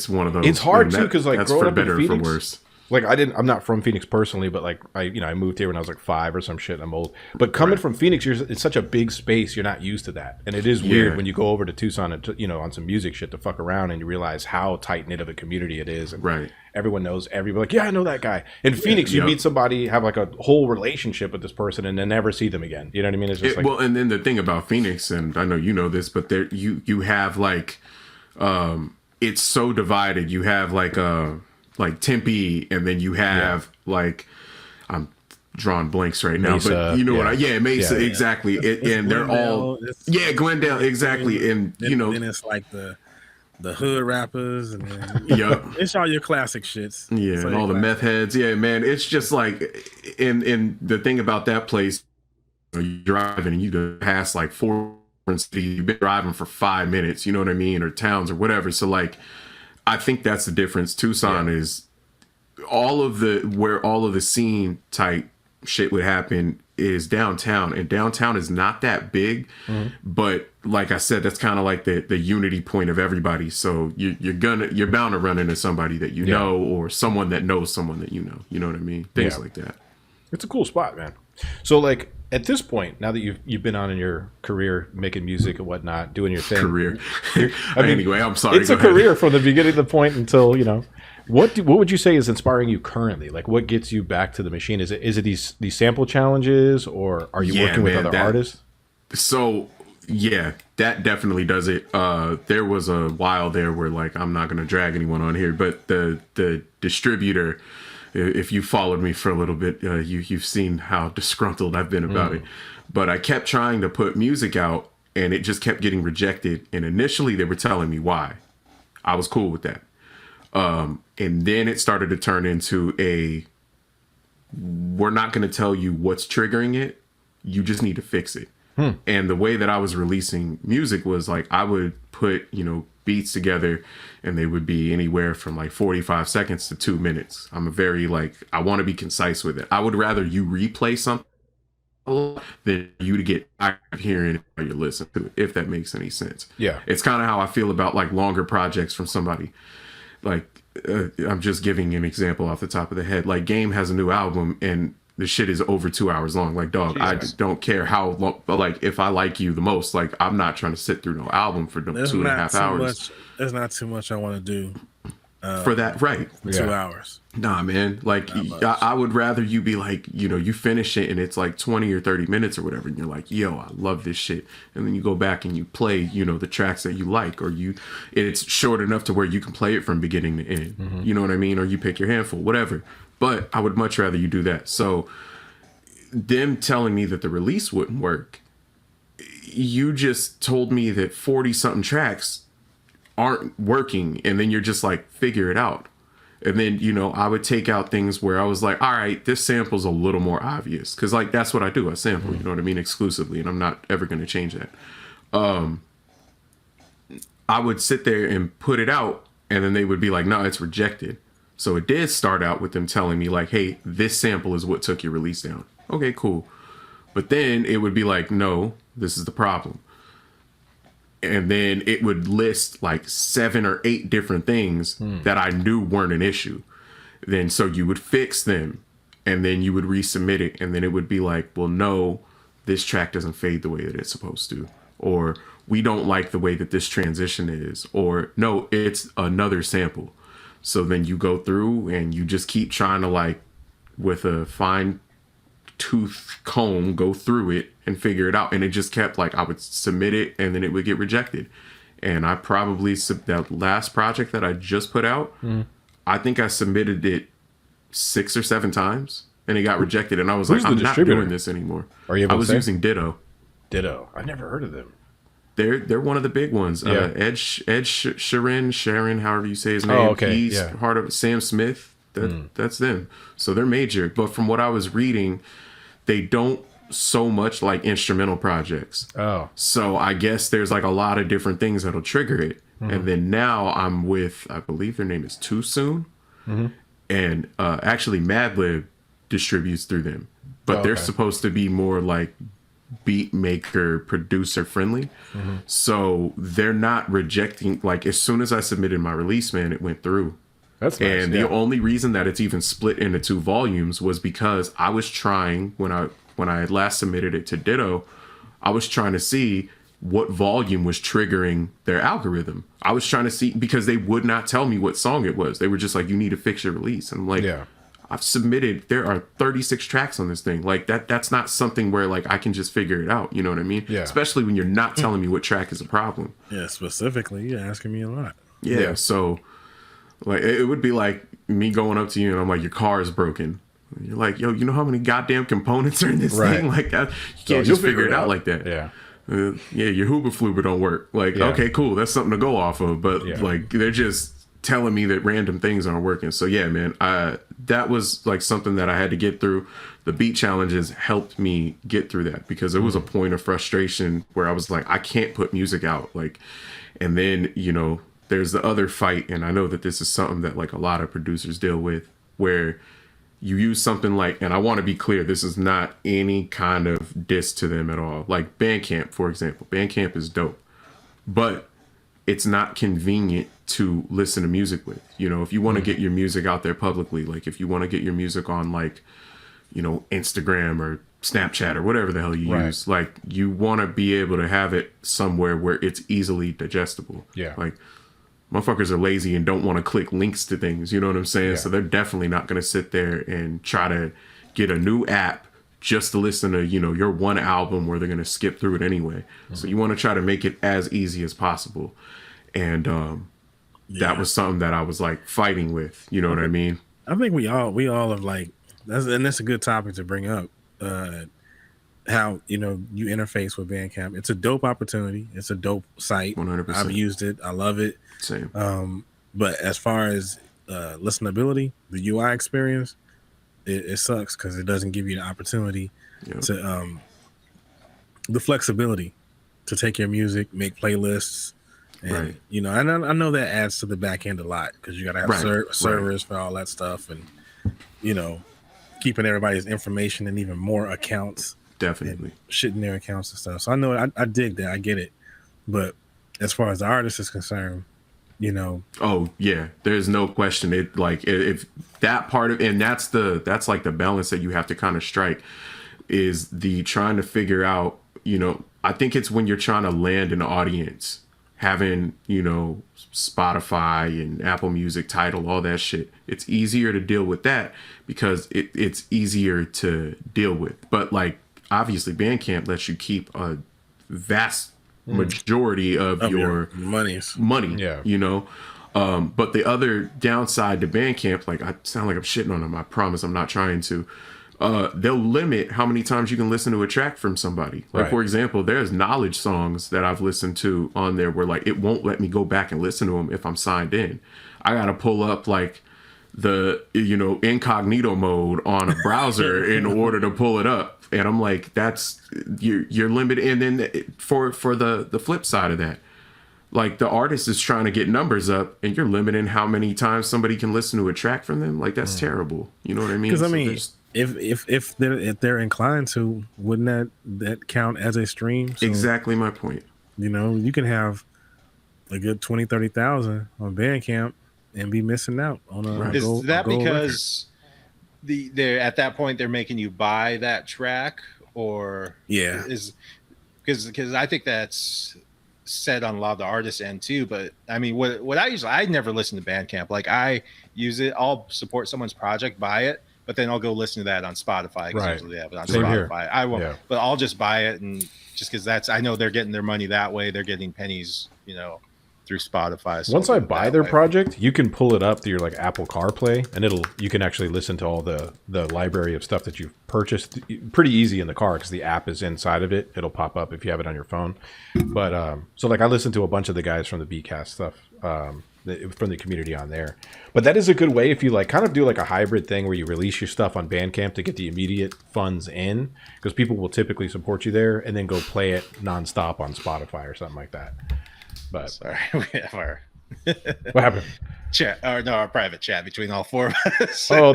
one of those. It's hard too because like that's growing for up better in or Phoenix, for worse. like I'm not from Phoenix personally, but like I moved here when I was like 5 or some shit, and I'm old. But coming from Phoenix, it's such a big space, you're not used to that, and it is weird when you go over to Tucson and on some music shit to fuck around, and you realize how tight knit of a community it is, and everyone knows everybody. Like, yeah, I know that guy. In Phoenix, you meet somebody, have like a whole relationship with this person, and then never see them again. You know what I mean? It's just well, and then the thing about Phoenix, and I know you know this, but there you have like, it's so divided. You have like Tempe, and then you have like, I'm drawing blanks right now, Mesa, but you know what? Mesa, exactly. And they're all Glendale, exactly. And you know, then it's like the hood rappers, and then it's all your classic shits. Yeah, and all the meth heads. Yeah, man, it's just like, and the thing about that place, you're driving and you go past like 4 cities. You've been driving for 5 minutes. You know what I mean, or towns or whatever. So like, I think that's the difference. Tucson is where all of the scene type shit would happen is downtown, and downtown is not that big, but like I said, that's kind of like the unity point of everybody. So you're bound to run into somebody that you know, or someone that knows someone that you know. You know what I mean? Things like that. It's a cool spot, man. So like at this point, now that you've been on in your career making music and whatnot, doing your thing. Career. Anyway, I'm sorry. It's a career from the beginning of the point until, what would you say is inspiring you currently? Like, what gets you back to the machine? Is it these sample challenges, or are you working with other artists? So yeah, that definitely does it. There was a while there where, like, I'm not going to drag anyone on here, but the distributor, if you followed me for a little bit, you've seen how disgruntled I've been about it. But I kept trying to put music out, and it just kept getting rejected. And initially, they were telling me why. I was cool with that. And then it started to turn into we're not going to tell you what's triggering it. You just need to fix it. And the way that I was releasing music was like, I would put, beats together, and they would be anywhere from like 45 seconds to 2 minutes. I'm I want to be concise with it. I would rather you replay something than you to get tired of hearing it while you're listening to it, if that makes any sense. Yeah. It's kind of how I feel about like longer projects from somebody. Like, I'm just giving an example off the top of the head. Like, Game has a new album, and the shit is over 2 hours long. Like, dog, Jesus. I don't care how long, but like, if I like you the most, like, I'm not trying to sit through no album for 2.5 hours. There's not too much I want to do for that, right? 2 hours. Nah, man. Like, I would rather you be like, you finish it and it's like 20 or 30 minutes or whatever, and you're like, yo, I love this shit. And then you go back and you play, the tracks that you like, or it's short enough to where you can play it from beginning to end. You know what I mean? Or you pick your handful, whatever. But I would much rather you do that. So them telling me that the release wouldn't work, you just told me that 40 something tracks aren't working, and then you're just like, figure it out. And then, I would take out things where I was like, all right, this sample's a little more obvious. Because, like, that's what I do. I sample, you know what I mean, exclusively. And I'm not ever going to change that. I would sit there and put it out, and then they would be like, no, it's rejected. So it did start out with them telling me, like, hey, this sample is what took your release down. Okay, cool. But then it would be like, no, this is the problem. And then it would list like 7 or 8 different things that I knew weren't an issue. Then so you would fix them, and then you would resubmit it, and then it would be like, well, no, this track doesn't fade the way that it's supposed to, or we don't like the way that this transition is, or no, it's another sample. So then you go through and you just keep trying to, like, with a fine tooth comb, go through it and figure it out. And it just kept, like, I would submit it and then it would get rejected. And I probably, that last project that I just put out, I think I submitted it 6 or 7 times and it got rejected. And I was like, I'm not doing this anymore. Are you able I was to say? Using Ditto. Ditto. I never heard of them. They're one of the big ones. Yeah. Ed Sharon, however you say his name. Oh, okay. He's part of Sam Smith. That's them. So they're major. But from what I was reading, they don't so much like instrumental projects. Oh. So I guess there's like a lot of different things that'll trigger it. And then now I'm with, I believe their name is Too Soon. And actually Madlib distributes through them. But they're supposed to be more like beat maker, producer friendly. So they're not rejecting, like, as soon as I submitted my release, man, it went through. That's nice. And the only reason that it's even split into 2 volumes was because I was trying, when I last submitted it to Ditto, I was trying to see what volume was triggering their algorithm. I was trying to see, because they would not tell me what song it was. They were just like, you need to fix your release. And I'm like, I've submitted, there are 36 tracks on this thing. Like that's not something where like I can just figure it out. You know what I mean? Yeah. Especially when you're not telling me what track is a problem. Yeah, specifically, you're asking me a lot. Yeah. So like it would be like me going up to you and I'm like, your car is broken. And you're like, yo, you know how many goddamn components are in this thing? Like that, you can't just figure it out like that. Yeah. Yeah, your Hoover Fluber don't work. Like, okay, cool, that's something to go off of. But like, they're just telling me that random things aren't working. So yeah, man, that was like something that I had to get through. The beat challenges helped me get through that, because it was a point of frustration where I was like, I can't put music out. Like, and then, you know, there's the other fight. And I know that this is something that like a lot of producers deal with, where you use something like, and I want to be clear, this is not any kind of diss to them at all. Like Bandcamp, for example. Bandcamp is dope, but it's not convenient to listen to music with. You know, if you want to get your music out there publicly, like if you want to get your music on like, you know, Instagram or Snapchat or whatever the hell you use, like you want to be able to have it somewhere where it's easily digestible. Yeah. Like, motherfuckers are lazy and don't want to click links to things. You know what I'm saying? Yeah. So they're definitely not going to sit there and try to get a new app just to listen to, you know, your one album where they're going to skip through it anyway. So you want to try to make it as easy as possible. And that was something that I was like fighting with. You know what I mean? I think we all have like, that's a good topic to bring up. How, you know, you interface with Bandcamp. It's a dope opportunity. It's a dope site. 100%. I've used it. I love it. Same. But as far as listenability, the UI experience, it sucks because it doesn't give you the opportunity to the flexibility to take your music, make playlists, and you know, and I know that adds to the back end a lot, because you got to have servers for all that stuff, and you know, keeping everybody's information and even more accounts. Definitely shitting their accounts and stuff. So I know I dig that. I get it. But as far as the artist is concerned, you know. Oh yeah, there's no question. It like if that part of, and that's like the balance that you have to kind of strike, is the trying to figure out, you know, I think it's when you're trying to land an audience, having, you know, Spotify and Apple Music, Tidal, all that shit. It's easier to deal with that because it's easier to deal with. But like, obviously Bandcamp lets you keep a vast majority of your money, you know. But the other downside to Bandcamp, like I sound like I'm shitting on them, I promise I'm not trying to. They'll limit how many times you can listen to a track from somebody. Like for example, there's knowledge songs that I've listened to on there where like it won't let me go back and listen to them if I'm signed in. I gotta pull up like the, you know, incognito mode on a browser in order to pull it up. And I'm like, that's you're limited. And then for the flip side of that, like the artist is trying to get numbers up and you're limiting how many times somebody can listen to a track from them. Like that's terrible. You know what I mean? Because I mean, if they're inclined to, wouldn't that count as a stream? So, exactly my point. You know, you can have a good 20,000-30,000 on Bandcamp and be missing out on a Is gold, that a gold because they're at that point they're making you buy that track, or is because I think that's said on a lot of the artists' end too. But I mean, what I never listen to Bandcamp. Like I use it, I'll support someone's project, buy it, but then I'll go listen to that on Spotify. Usually they have it on Spotify. Here. I won't, but I'll just buy it, and just because I know they're getting their money that way. They're getting pennies, you know, through Spotify. So once I buy their project, you can pull it up through your like Apple CarPlay, and you can actually listen to all the library of stuff that you've purchased pretty easy in the car because the app is inside of it. It'll pop up if you have it on your phone. But so like I listened to a bunch of the guys from the Beatcast stuff from the community on there. But that is a good way if you like kind of do like a hybrid thing where you release your stuff on Bandcamp to get the immediate funds in, because people will typically support you there and then go play it nonstop on Spotify or something like that. But sorry, we have our what happened? Chat, or no, our private chat between all four of us. Oh,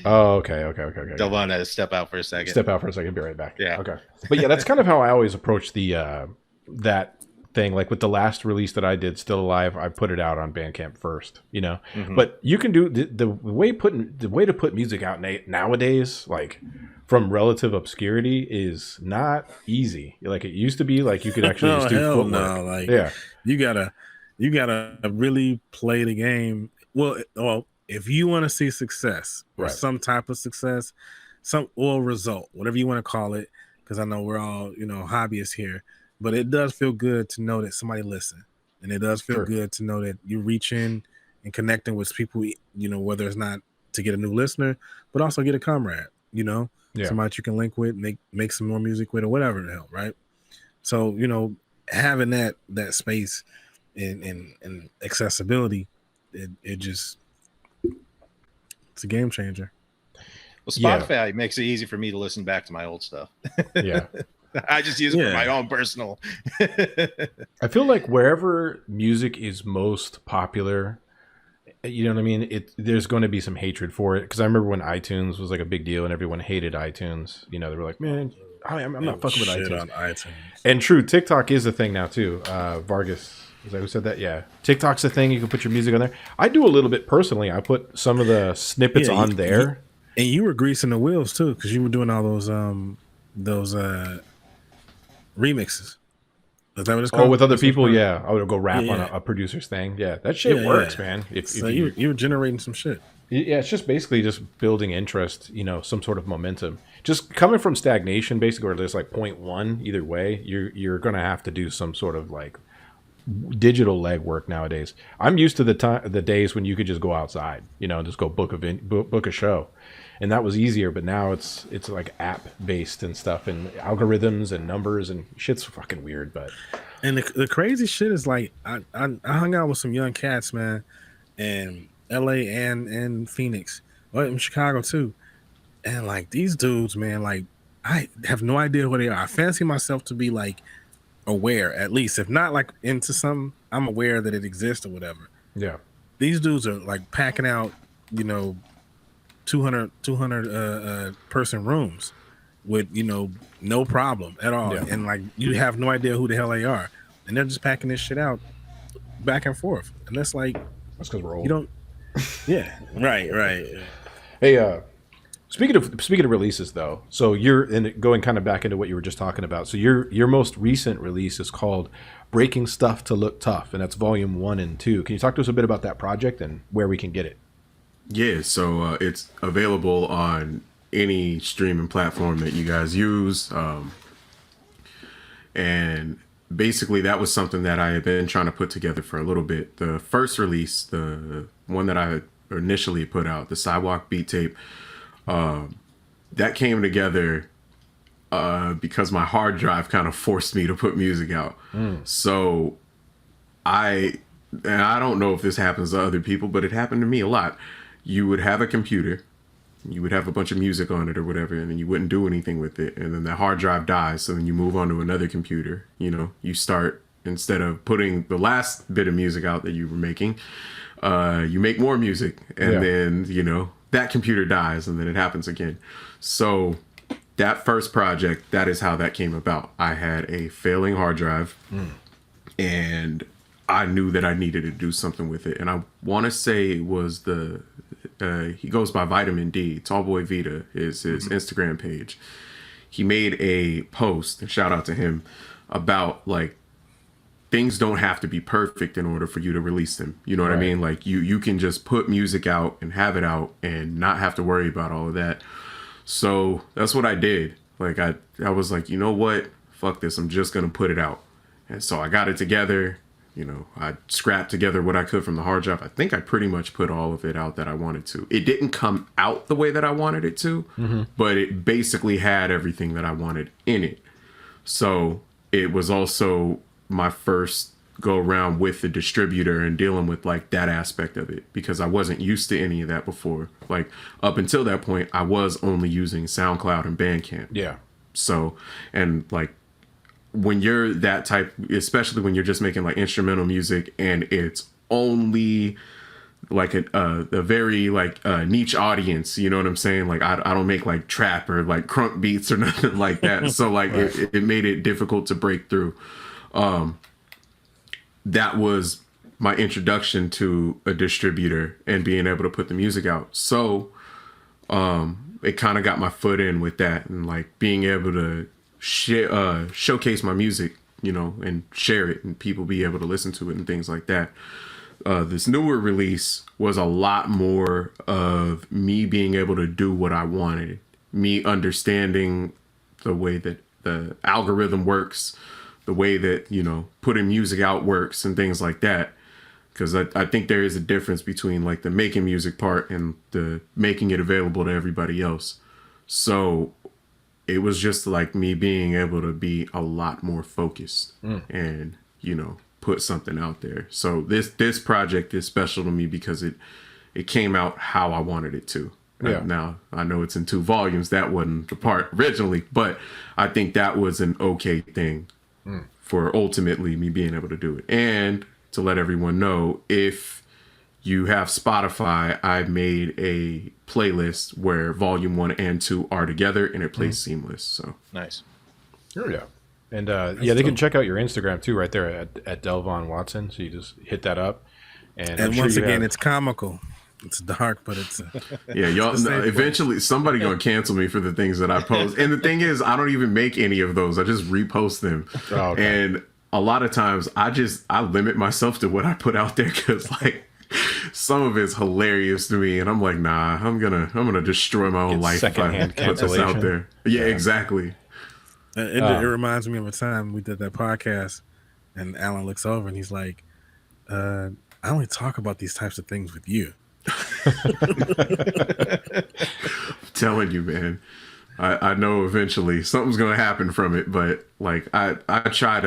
oh, okay. Dellvon had to step out for a second. Step out for a second. Be right back. Yeah. Okay. But yeah, that's kind of how I always approach the that thing. Like with the last release that I did, Still Alive, I put it out on Bandcamp first, you know. But you can do the way to put music out nowadays, like from relative obscurity, is not easy. Like it used to be. Like you could actually just do footwork. No. Like you gotta really play the game. Well, if you want to see success or some type of success, result, whatever you want to call it, because I know we're all, hobbyists here, but it does feel good to know that somebody listened, and it does feel good to know that you're reaching and connecting with people, whether it's not to get a new listener, but also get a comrade, somebody you can link with, make some more music with, or whatever the hell, right? So, having that space and accessibility, it's a game changer. Well, Spotify makes it easy for me to listen back to my old stuff. Yeah. I just use it for my own personal. I feel like wherever music is most popular, you know what I mean? There's going to be some hatred for it. Because I remember when iTunes was like a big deal and everyone hated iTunes. They were like, man, I'm not fucking with iTunes. On iTunes. And true, TikTok is a thing now too. Vargas, is that who said that? Yeah. TikTok's a thing. You can put your music on there. I do a little bit personally. I put some of the snippets on there. And you were greasing the wheels too, because you were doing all those remixes. Is that what it's called? Oh, with other people, yeah. I would go rap on a producer's thing. Yeah, that shit works, man. If you were generating some shit. Yeah, it's just basically just building interest, some sort of momentum. Just coming from stagnation, basically, or there's like 0.1 either way, you're going to have to do some sort of like digital legwork nowadays. I'm used to the days when you could just go outside, just go book a show. And that was easier, but now it's like app based and stuff, and algorithms and numbers and shit's fucking weird. But the crazy shit is like I hung out with some young cats, man, in LA and Phoenix, well, in Chicago too, and like these dudes, man, like I have no idea who they are. I fancy myself to be like aware, at least, if not like into some, I'm aware that it exists or whatever. Yeah, these dudes are like packing out, 200 person rooms with no problem at all, and like you have no idea who the hell they are, and they're just packing this shit out back and forth, and that's because we're old. You don't. Yeah, right. Hey, speaking of releases though, so going kind of back into what you were just talking about. So your most recent release is called "Breaking Stuff to Look Tough," and that's Volume 1 and 2. Can you talk to us a bit about that project and where we can get it? Yeah, so it's available on any streaming platform that you guys use. And basically that was something that I had been trying to put together for a little bit. The first release, the one that I initially put out, the Sidewalk beat tape, that came together because my hard drive kind of forced me to put music out. So I don't know if this happens to other people, but it happened to me a lot. You would have a computer, you would have a bunch of music on it or whatever, and then you wouldn't do anything with it. And then the hard drive dies. So then you move on to another computer. You start, instead of putting the last bit of music out that you were making, you make more music. And then, that computer dies and then it happens again. So that first project, that is how that came about. I had a failing hard drive and I knew that I needed to do something with it. And I want to say it was he goes by Vitamin D. Tallboy Vita is his Instagram page. He made a post, and shout out to him, about like things don't have to be perfect in order for you to release them. You know what I mean? Like you can just put music out and have it out and not have to worry about all of that. So that's what I did. Like I was like, you know what? Fuck this. I'm just going to put it out. And so I got it together. I scrapped together what I could from the hard drive. I think I pretty much put all of it out that I wanted to. It didn't come out the way that I wanted it to, but it basically had everything that I wanted in it. So it was also my first go around with the distributor and dealing with like that aspect of it, because I wasn't used to any of that before. Like up until that point, I was only using SoundCloud and Bandcamp. Yeah. So, and like, when you're that type, especially when you're just making like instrumental music and it's only like a very like niche audience, you know what I'm saying? Like I don't make like trap or like crunk beats or nothing like that. So like it made it difficult to break through. that was my introduction to a distributor and being able to put the music out. So it kind of got my foot in with that, and like being able to showcase my music, you know, and share it and people be able to listen to it and things like that. This newer release was a lot more of me being able to do what I wanted, me understanding the way that the algorithm works, the way that, you know, putting music out works and things like that. Because I think there is a difference between like the making music part and the making it available to everybody else. So it was just like me being able to be a lot more focused and, you know, put something out there. So this project is special to me because it came out how I wanted it to. Yeah. Now, I know it's in 2 volumes. That wasn't the part originally, but I think that was an okay thing for ultimately me being able to do it. And to let everyone know, if you have Spotify, I made a playlist where volume 1 and 2 are together and it plays seamless. So nice. Oh, yeah. And yeah, they can check out your Instagram too, right there at Dellvon Watson. So you just hit that up. And once again, it's comical. It's dark, but it's yeah. Y'all eventually somebody gonna cancel me for the things that I post. And the thing is, I don't even make any of those. I just repost them. Oh, okay. And a lot of times, I limit myself to what I put out there because like some of it's hilarious to me, and I'm like, nah, I'm gonna destroy my own life if I put this out there. Yeah, exactly. It reminds me of a time we did that podcast, and Alan looks over and he's like, I only talk about these types of things with you. I'm telling you, man. I know eventually something's gonna happen from it, but like I try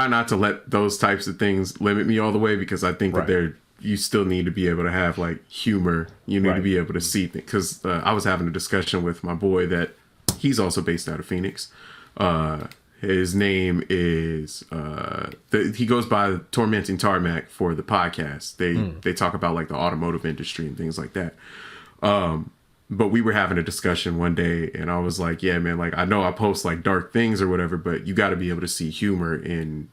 not to let those types of things limit me all the way, because I think that you still need to be able to have like humor. You need to be able to see things. Because I was having a discussion with my boy that he's also based out of Phoenix. His name is he goes by Tormenting Tarmac for the podcast. They talk about like the automotive industry and things like that. But we were having a discussion one day, and I was like, yeah, man, like I know I post like dark things or whatever, but you got to be able to see humor in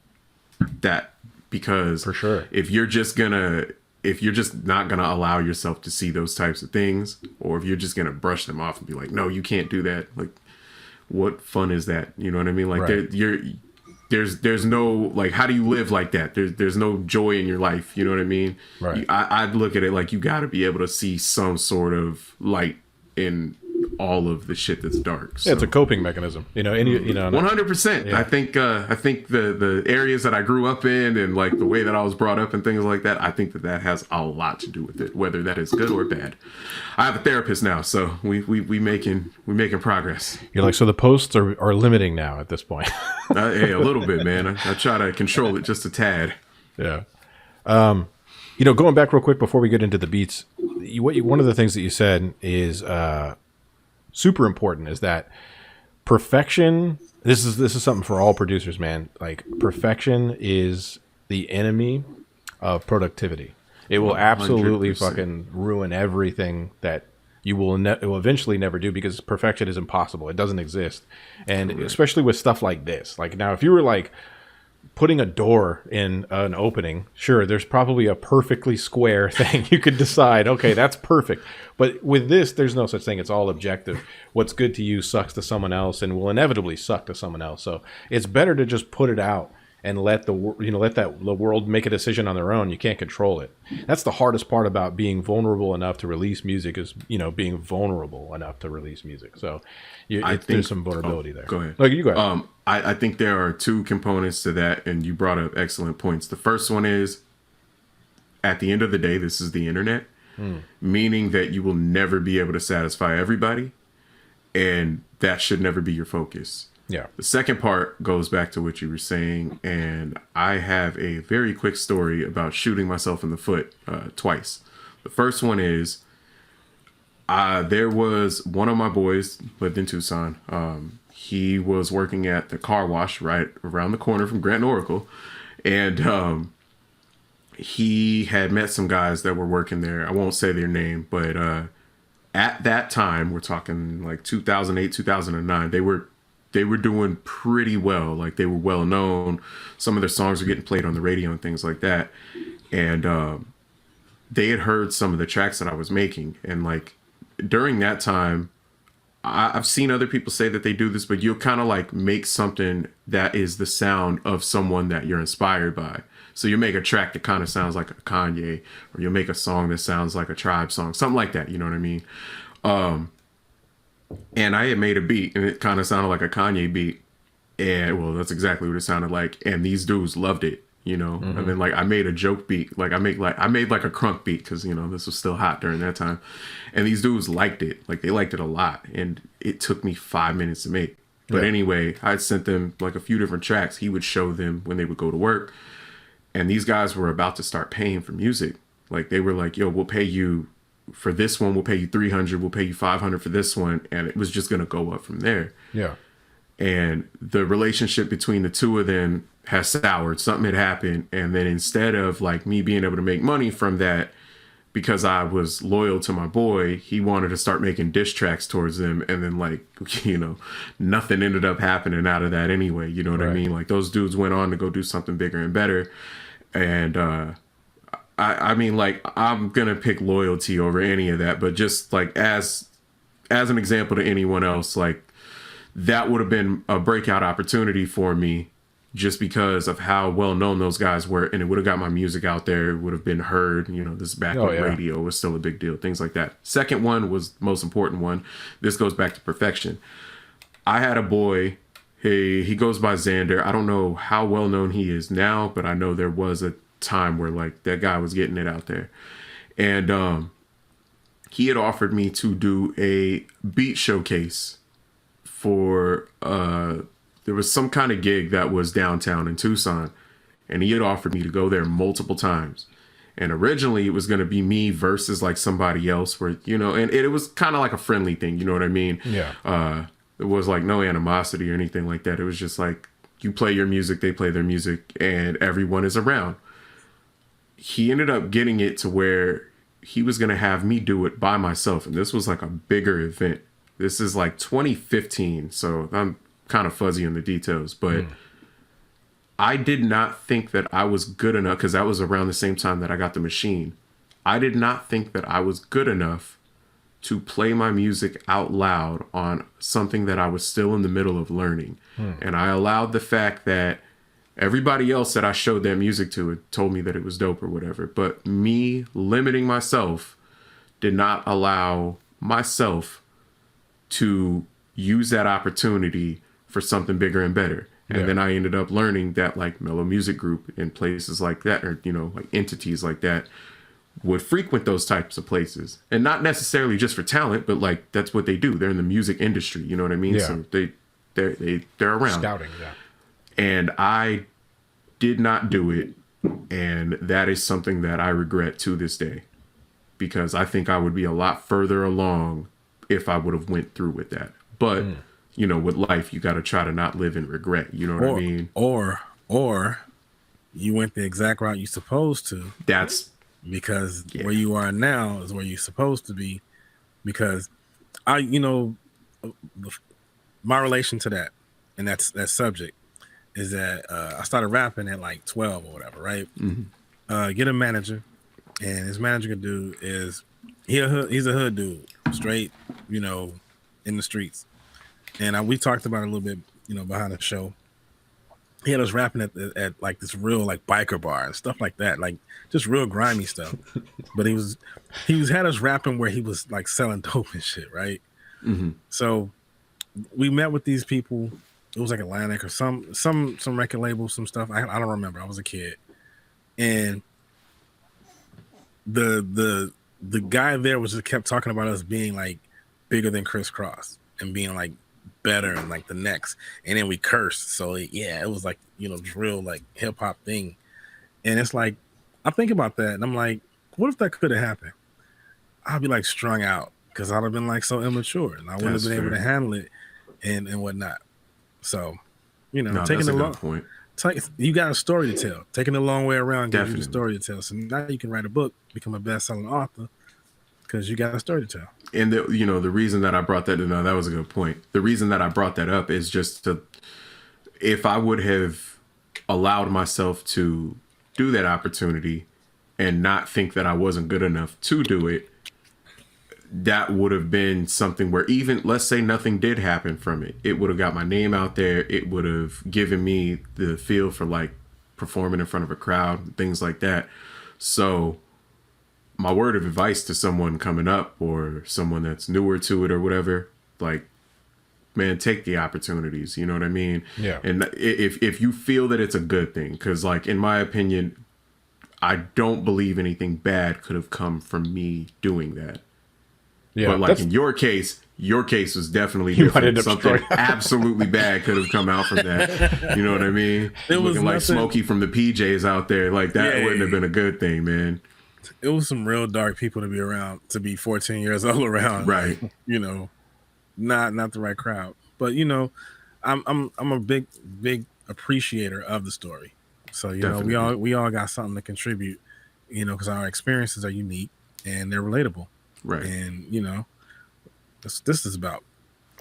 that, because for sure, if you're just not gonna allow yourself to see those types of things, or if you're just gonna brush them off and be like, no, you can't do that, like what fun is that? You know what I mean? Like there's no, like, how do you live like that? There's no joy in your life. You know what I mean? Right. I'd look at it like you got to be able to see some sort of light in all of the shit that's dark. So. Yeah, it's a coping mechanism. 100%. Yeah. I think the areas that I grew up in and like the way that I was brought up and things like that, I think that has a lot to do with it, whether that is good or bad. I have a therapist now, so we making progress. You're like, so the posts are limiting now at this point. Hey, a little bit, man. I try to control it just a tad. Yeah. Going back real quick before we get into the beats, one of the things that you said is super important, is that perfection. This is something for all producers, man. Like, perfection is the enemy of productivity. It will absolutely 100%. Fucking ruin everything that you will eventually never do, because perfection is impossible. It doesn't exist. And especially with stuff like this. Like, now, if you were like putting a door in an opening, sure, there's probably a perfectly square thing. You could decide, okay, that's perfect. But with this, there's no such thing. It's all objective. What's good to you sucks to someone else and will inevitably suck to someone else. So it's better to just put it out and let the world make a decision on their own. You can't control it. That's the hardest part about being vulnerable enough to release music, is being vulnerable enough to release music. So there's some vulnerability there. Go ahead. No, you go ahead. I think there are 2 components to that, and you brought up excellent points. The first one is, at the end of the day, this is the internet, meaning that you will never be able to satisfy everybody, and that should never be your focus. Yeah. The second part goes back to what you were saying, and I have a very quick story about shooting myself in the foot twice. The first one is, there was one of my boys lived in Tucson. He was working at the car wash right around the corner from Grant and Oracle, and he had met some guys that were working there. I won't say their name, but at that time, we're talking like 2008, 2009, they they were doing pretty well. Like they were well known. Some of their songs were getting played on the radio and things like that. And they had heard some of the tracks that I was making. And like during that time, I've seen other people say that they do this, but you'll kind of like make something that is the sound of someone that you're inspired by. So you make a track that kind of sounds like a Kanye, or you'll make a song that sounds like a Tribe song, something like that. You know what I mean? And I had made a beat, and it kind of sounded like a Kanye beat. And well, that's exactly what it sounded like. And these dudes loved it, you know. Mm-hmm. And then like I made a joke beat, like I made like a crunk beat because you know this was still hot during that time. And these dudes liked it, like they liked it a lot. And it took me 5 minutes to make. But anyway, I sent them like a few different tracks. He would show them when they would go to work. And these guys were about to start paying for music. Like they were like, yo, we'll pay you for this one. We'll pay you $300. We'll pay you $500 for this one. And it was just going to go up from there. Yeah. And the relationship between the two of them has soured. Something had happened. And then instead of like me being able to make money from that, because I was loyal to my boy, he wanted to start making diss tracks towards them. And then like, you know, nothing ended up happening out of that anyway. You know what I mean? Like those dudes went on to go do something bigger and better. And I mean, like, I'm going to pick loyalty over any of that. But just like as an example to anyone else, like that would have been a breakout opportunity for me just because of how well known those guys were. And it would have got my music out there. It would have been heard. You know, this back when radio was still a big deal. Things like that. Second one was the most important one. This goes back to perfection. I had a boy. He goes by Xander. I don't know how well known he is now, but I know there was a time where like that guy was getting it out there. And he had offered me to do a beat showcase for there was some kind of gig that was downtown in Tucson, and he had offered me to go there multiple times. And originally it was going to be me versus like somebody else where, you know, and it was kind of like a friendly thing. You know what I mean? Yeah. It was like no animosity or anything like that. It was just like you play your music, they play their music, and everyone is around. He ended up getting it to where he was going to have me do it by myself. And this was like a bigger event. This is like 2015. So I'm kind of fuzzy on the details, but I did not think that I was good enough because that was around the same time that I got the machine. I did not think that I was good enough to play my music out loud on something that I was still in the middle of learning. And I allowed the fact that everybody else that I showed that music to had told me that it was dope or whatever. But me limiting myself did not allow myself to use that opportunity for something bigger and better. And then I ended up learning that like Mellow Music Group and places like that, or, you know, like entities like that would frequent those types of places, and not necessarily just for talent, but like that's what they do. They're in the music industry. You know what I mean? So they're around scouting. Yeah. And I did not do it. And that is something that I regret to this day, because I think I would be a lot further along if I would have went through with that. But you know, with life, you got to try to not live in regret. You know what I mean? Or you went the exact route you're supposed to. That's because where you are now is where you're supposed to be. Because you know, my relation to that and that subject is that I started rapping at like 12 or whatever, right? Get a manager, and his manager could do is he's a hood dude, straight, you know, in the streets. And we talked about it a little bit, you know, behind the show. He had us rapping at like this real like biker bar and stuff like that, like just real grimy stuff. But he had us rapping where he was like selling dope and shit, right? So we met with these people. It was like Atlantic or some record label, some stuff. I don't remember. I was a kid, and the guy there was just kept talking about us being like bigger than Criss Cross and being like better and like the next, and then we cursed. So it was like, you know, real like hip hop thing. And it's like I think about that and I'm like, what if that could have happened? I'd be like strung out because I'd have been like so immature and I wouldn't have been able to handle it and whatnot. So, you know, taking the long point. You got a story to tell. Taking the long way around gives you a story to tell. So now you can write a book, become a best-selling author, because you got a story to tell. And the reason that I brought that, no, that was a good point. The reason that I brought that up is just if I would have allowed myself to do that opportunity and not think that I wasn't good enough to do it, that would have been something where even, let's say nothing did happen from it, it would have got my name out there. It would have given me the feel for like performing in front of a crowd, things like that. So my word of advice to someone coming up or someone that's newer to it or whatever, like, man, take the opportunities. You know what I mean? Yeah. And if you feel that it's a good thing, because like, in my opinion, I don't believe anything bad could have come from me doing that. Yeah, but like in your case was definitely different. Something absolutely bad could have come out from that. You know what I mean? It was looking like Smokey from the PJs out there. Like that wouldn't have been a good thing, man. It was some real dark people to be around, to be 14 years old around. Right. You know, not the right crowd. But you know, I'm a big appreciator of the story. So you definitely. know, we all got something to contribute. You know, because our experiences are unique and they're relatable. Right. And, you know, this is about.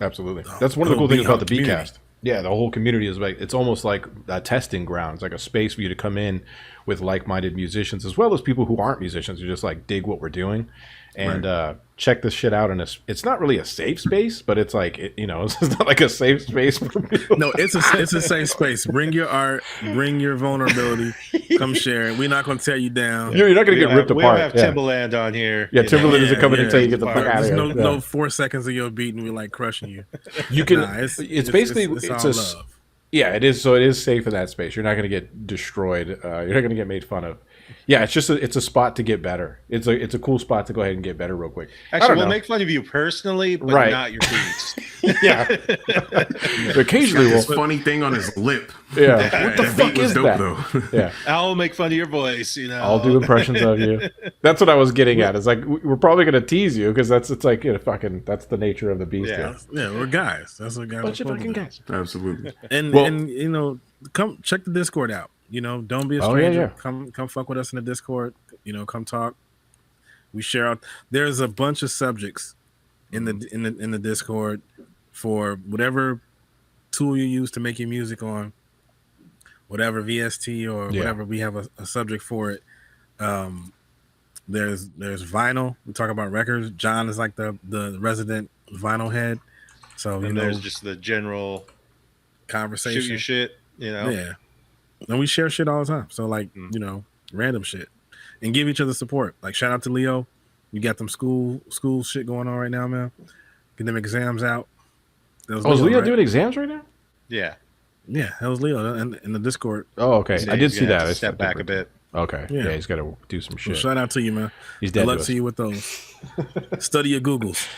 Absolutely. That's one of the cool things about the Beatcast. Yeah, the whole community is like, it's almost like a testing ground. It's like a space for you to come in with like-minded musicians, as well as people who aren't musicians, who just like dig what we're doing and check this shit out. And it's not really a safe space, but it's like, it's not like a safe space for people. No, it's a safe space. Bring your art, bring your vulnerability, come share it. We're not going to tear you down. You're not going to get ripped apart. We don't have Timbaland on here. Yeah, Timbaland isn't coming to tell you get the fuck out of here. No 4 seconds of your beat and we're like crushing you. You can. It's basically it's a love. Yeah, it is. So it is safe in that space. You're not going to get destroyed. You're not going to get made fun of. Yeah, it's just it's a spot to get better. It's a cool spot to go ahead and get better real quick. Actually, we'll make fun of you personally, but not your beats. Yeah. Occasionally, this funny thing on his lip. Yeah. What the fuck is that? Though. Yeah. I'll make fun of your voice. You know, I'll do impressions of you. That's what I was getting at. It's like we're probably gonna tease you because it's like fucking that's the nature of the beast. Yeah, we're guys. That's what guys. Bunch of fucking guys. Absolutely. And you know, come check the Discord out. You know, don't be a stranger. Come fuck with us in the Discord. You know, come talk. We share out. There's a bunch of subjects in the Discord for whatever tool you use to make your music on, whatever VST or whatever. We have a subject for it. There's vinyl. We talk about records. John is like the resident vinyl head. So there's just the general conversation. Shoot your shit. You know. Yeah. And we share shit all the time. So like, you know, random shit. And give each other support. Like shout out to Leo. You got them school shit going on right now, man. Get them exams out. Is Leo doing exams right now? Yeah. Yeah, that was Leo in the Discord. Oh, okay. I did see that. I stepped back a bit. Okay. Yeah, he's got to do some shit. Well, shout out to you, man. He's dead. Good luck to you with those. Study your Googles.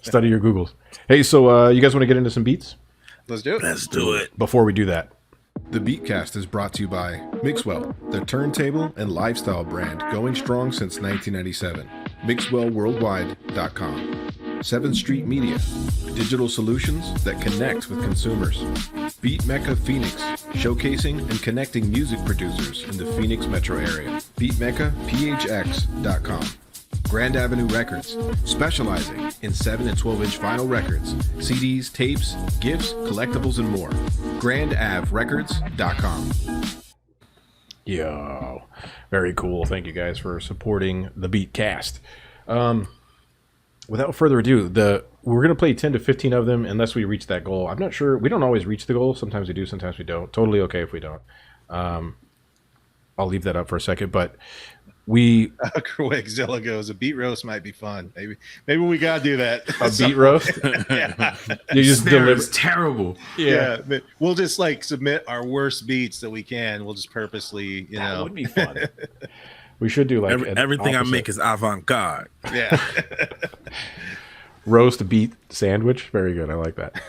Study your Googles. Hey, so you guys want to get into some beats? Let's do it. Let's do it. Before we do that, the Beatcast is brought to you by Mixwell, the turntable and lifestyle brand going strong since 1997. MixwellWorldwide.com. 7th Street Media, digital solutions that connect with consumers. Beat Mecca Phoenix, showcasing and connecting music producers in the Phoenix metro area. BeatMeccaPHX.com. Grand Avenue Records, specializing in 7 and 12-inch vinyl records, CDs, tapes, gifts, collectibles, and more. GrandAvRecords.com. Yo, very cool. Thank you guys for supporting the Beatcast. Without further ado, we're going to play 10 to 15 of them unless we reach that goal. I'm not sure. We don't always reach the goal. Sometimes we do, sometimes we don't. Totally okay if we don't. I'll leave that up for a second, but Quickzilla goes, a beat roast might be fun. Maybe we gotta do that. A beat roast? Yeah. You just deliver. It's terrible. Yeah. We'll just like submit our worst beats that we can. We'll just purposely, that would be fun. We should do like everything I make is avant-garde. Yeah. Roast beat sandwich. Very good. I like that.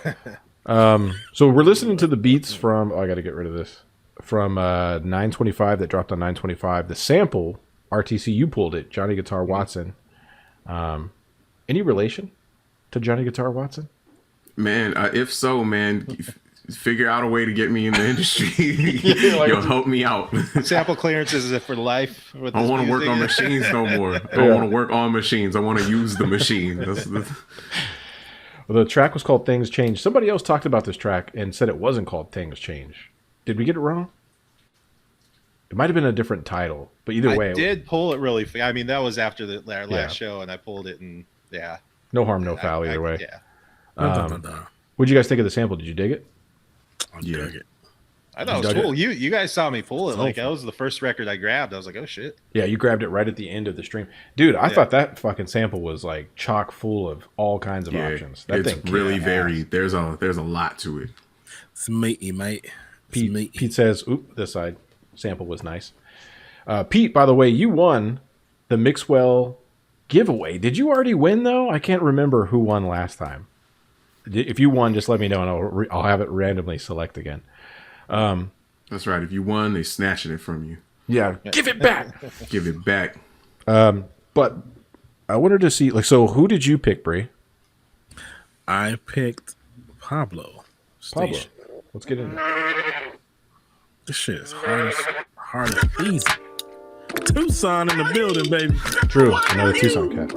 So we're listening to the beats from I gotta get rid of this. From 925 that dropped on 925. The sample RTC, you pulled it, Johnny Guitar Watson. Any relation to Johnny Guitar Watson? Man, if so, man, figure out a way to get me in the industry. You'll help me out. Sample clearances is for life. I don't want to work on machines no more. I don't want to work on machines. I want to use the machine. Well, the track was called Things Change. Somebody else talked about this track and said it wasn't called Things Change. Did we get it wrong? It might have been a different title, but either way. I did pull it really fast. I mean, that was after our last show, and I pulled it, and yeah. No harm, no foul either way. Yeah. What'd you guys think of the sample? Did you dig it? I dug it. I thought it was cool. You guys saw me pull it. Like, that was the first record I grabbed. I was like, oh, shit. Yeah, you grabbed it right at the end of the stream. Dude, I thought that fucking sample was like chock full of all kinds of options. That it's thing really varied. There's a lot to it. It's meaty, mate. Pete says, oop, this side sample was nice. Pete, by the way, you won the Mixwell giveaway. Did you already win, though? I can't remember who won last time. If you won, just let me know, and I'll have it randomly select again. That's right. If you won, they snatching it from you. Yeah, give it back. Give it back. But I wanted to see, like, so who did you pick, Bree? I picked Pablo. Station. Pablo. Let's get in there. This shit is hard as easy. Tucson in the building, baby. True. Another Tucson cat.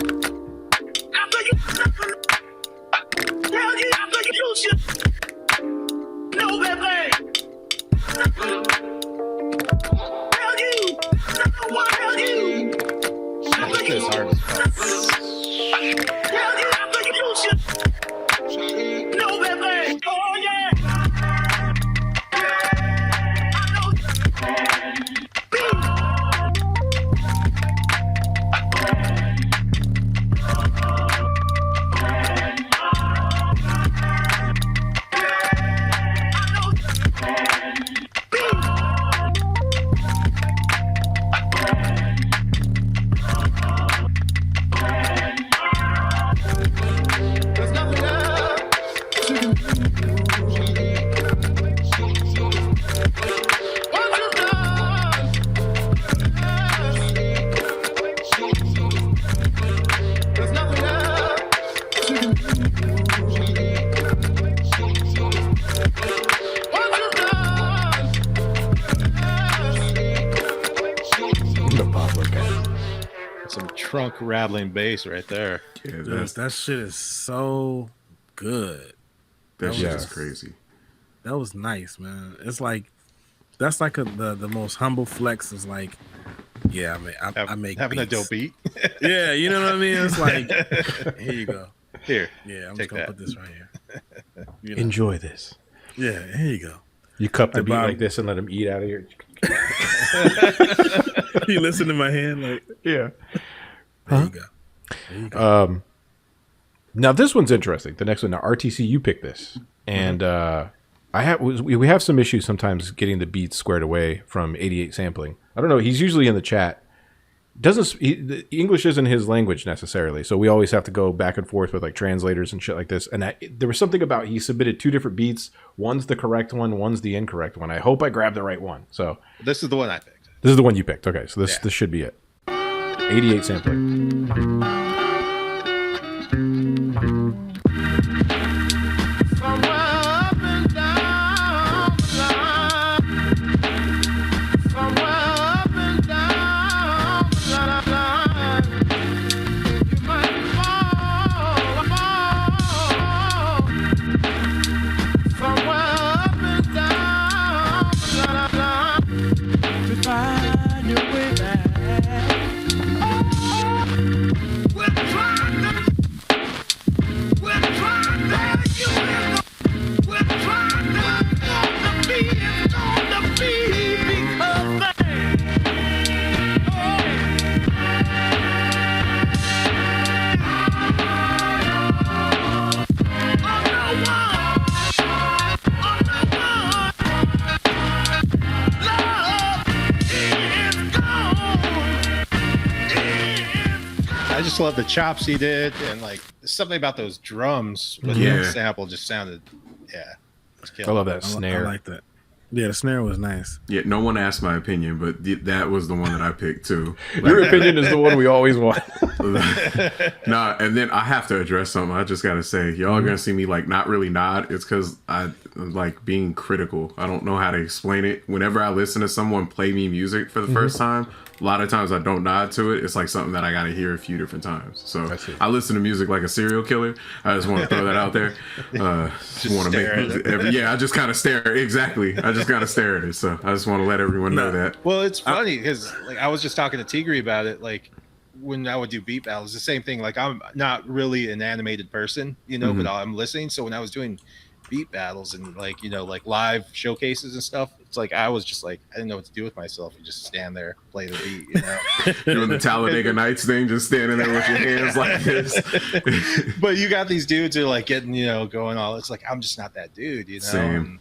It's hard as fuck. Trunk rattling bass right there. Yeah, that shit is so good. That shit is crazy. That was nice, man. It's like that's like the most humble flex is like, yeah, I make having beats. a dope beat. Yeah, you know what I mean. It's like, here you go. Here, yeah, I'm just gonna put this right here. You know? Enjoy this. Yeah, here you go. You cup the beat like this and let him eat out of here. You listen to my hand, like yeah. There you go. Now this one's interesting. The next one, now RTC, you picked this, and we have some issues sometimes getting the beats squared away from 88 sampling. I don't know. He's usually in the chat. The English isn't his language necessarily, so we always have to go back and forth with like translators and shit like this. And there was something about he submitted two different beats. One's the correct one, one's the incorrect one. I hope I grabbed the right one. So this is the one I picked. This is the one you picked. Okay, so this should be it. 88 sampling. I just love the chops he did, and like something about those drums with the sample just sounded, I love that snare. I like that. Yeah, the snare was nice. Yeah, no one asked my opinion, but that was the one that I picked too. Your opinion is the one we always want. Nah, and then I have to address something. I just gotta say, y'all are gonna see me like not really nod. It's because I'm like being critical. I don't know how to explain it. Whenever I listen to someone play me music for the first time, a lot of times I don't nod to it. It's like something that I gotta hear a few different times. So I listen to music like a serial killer. I just want to throw that out there. Just want to make I just kind of stare. Exactly. I just kind of stare at it. So I just want to let everyone know that. Well, it's funny because like I was just talking to Tigri about it. Like when I would do beat battles, the same thing. Like I'm not really an animated person, you know, but I'm listening. So when I was doing beat battles and like, you know, like live showcases and stuff, it's like I was just like I didn't know what to do with myself. You just stand there, play the beat, you know. Doing the Talladega Nights thing, just standing there with your hands like this. But you got these dudes who are like getting, you know, going all. It's like I'm just not that dude, you know. Same.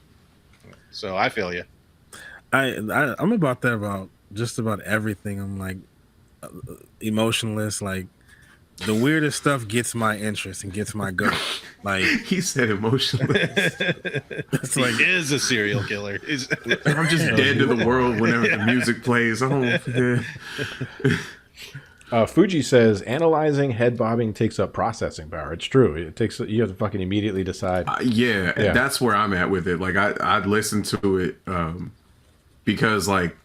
So I feel you. I'm about that about just about everything. I'm like emotionless. Like the weirdest stuff gets my interest and gets my goat. Like he said emotionless. It's like he is a serial killer. I'm just dead to the world whenever the music plays. I don't. Fuji says analyzing head bobbing takes up processing power. It's true. It takes you have to fucking immediately decide. Yeah, that's where I'm at with it. Like I'd listen to it because like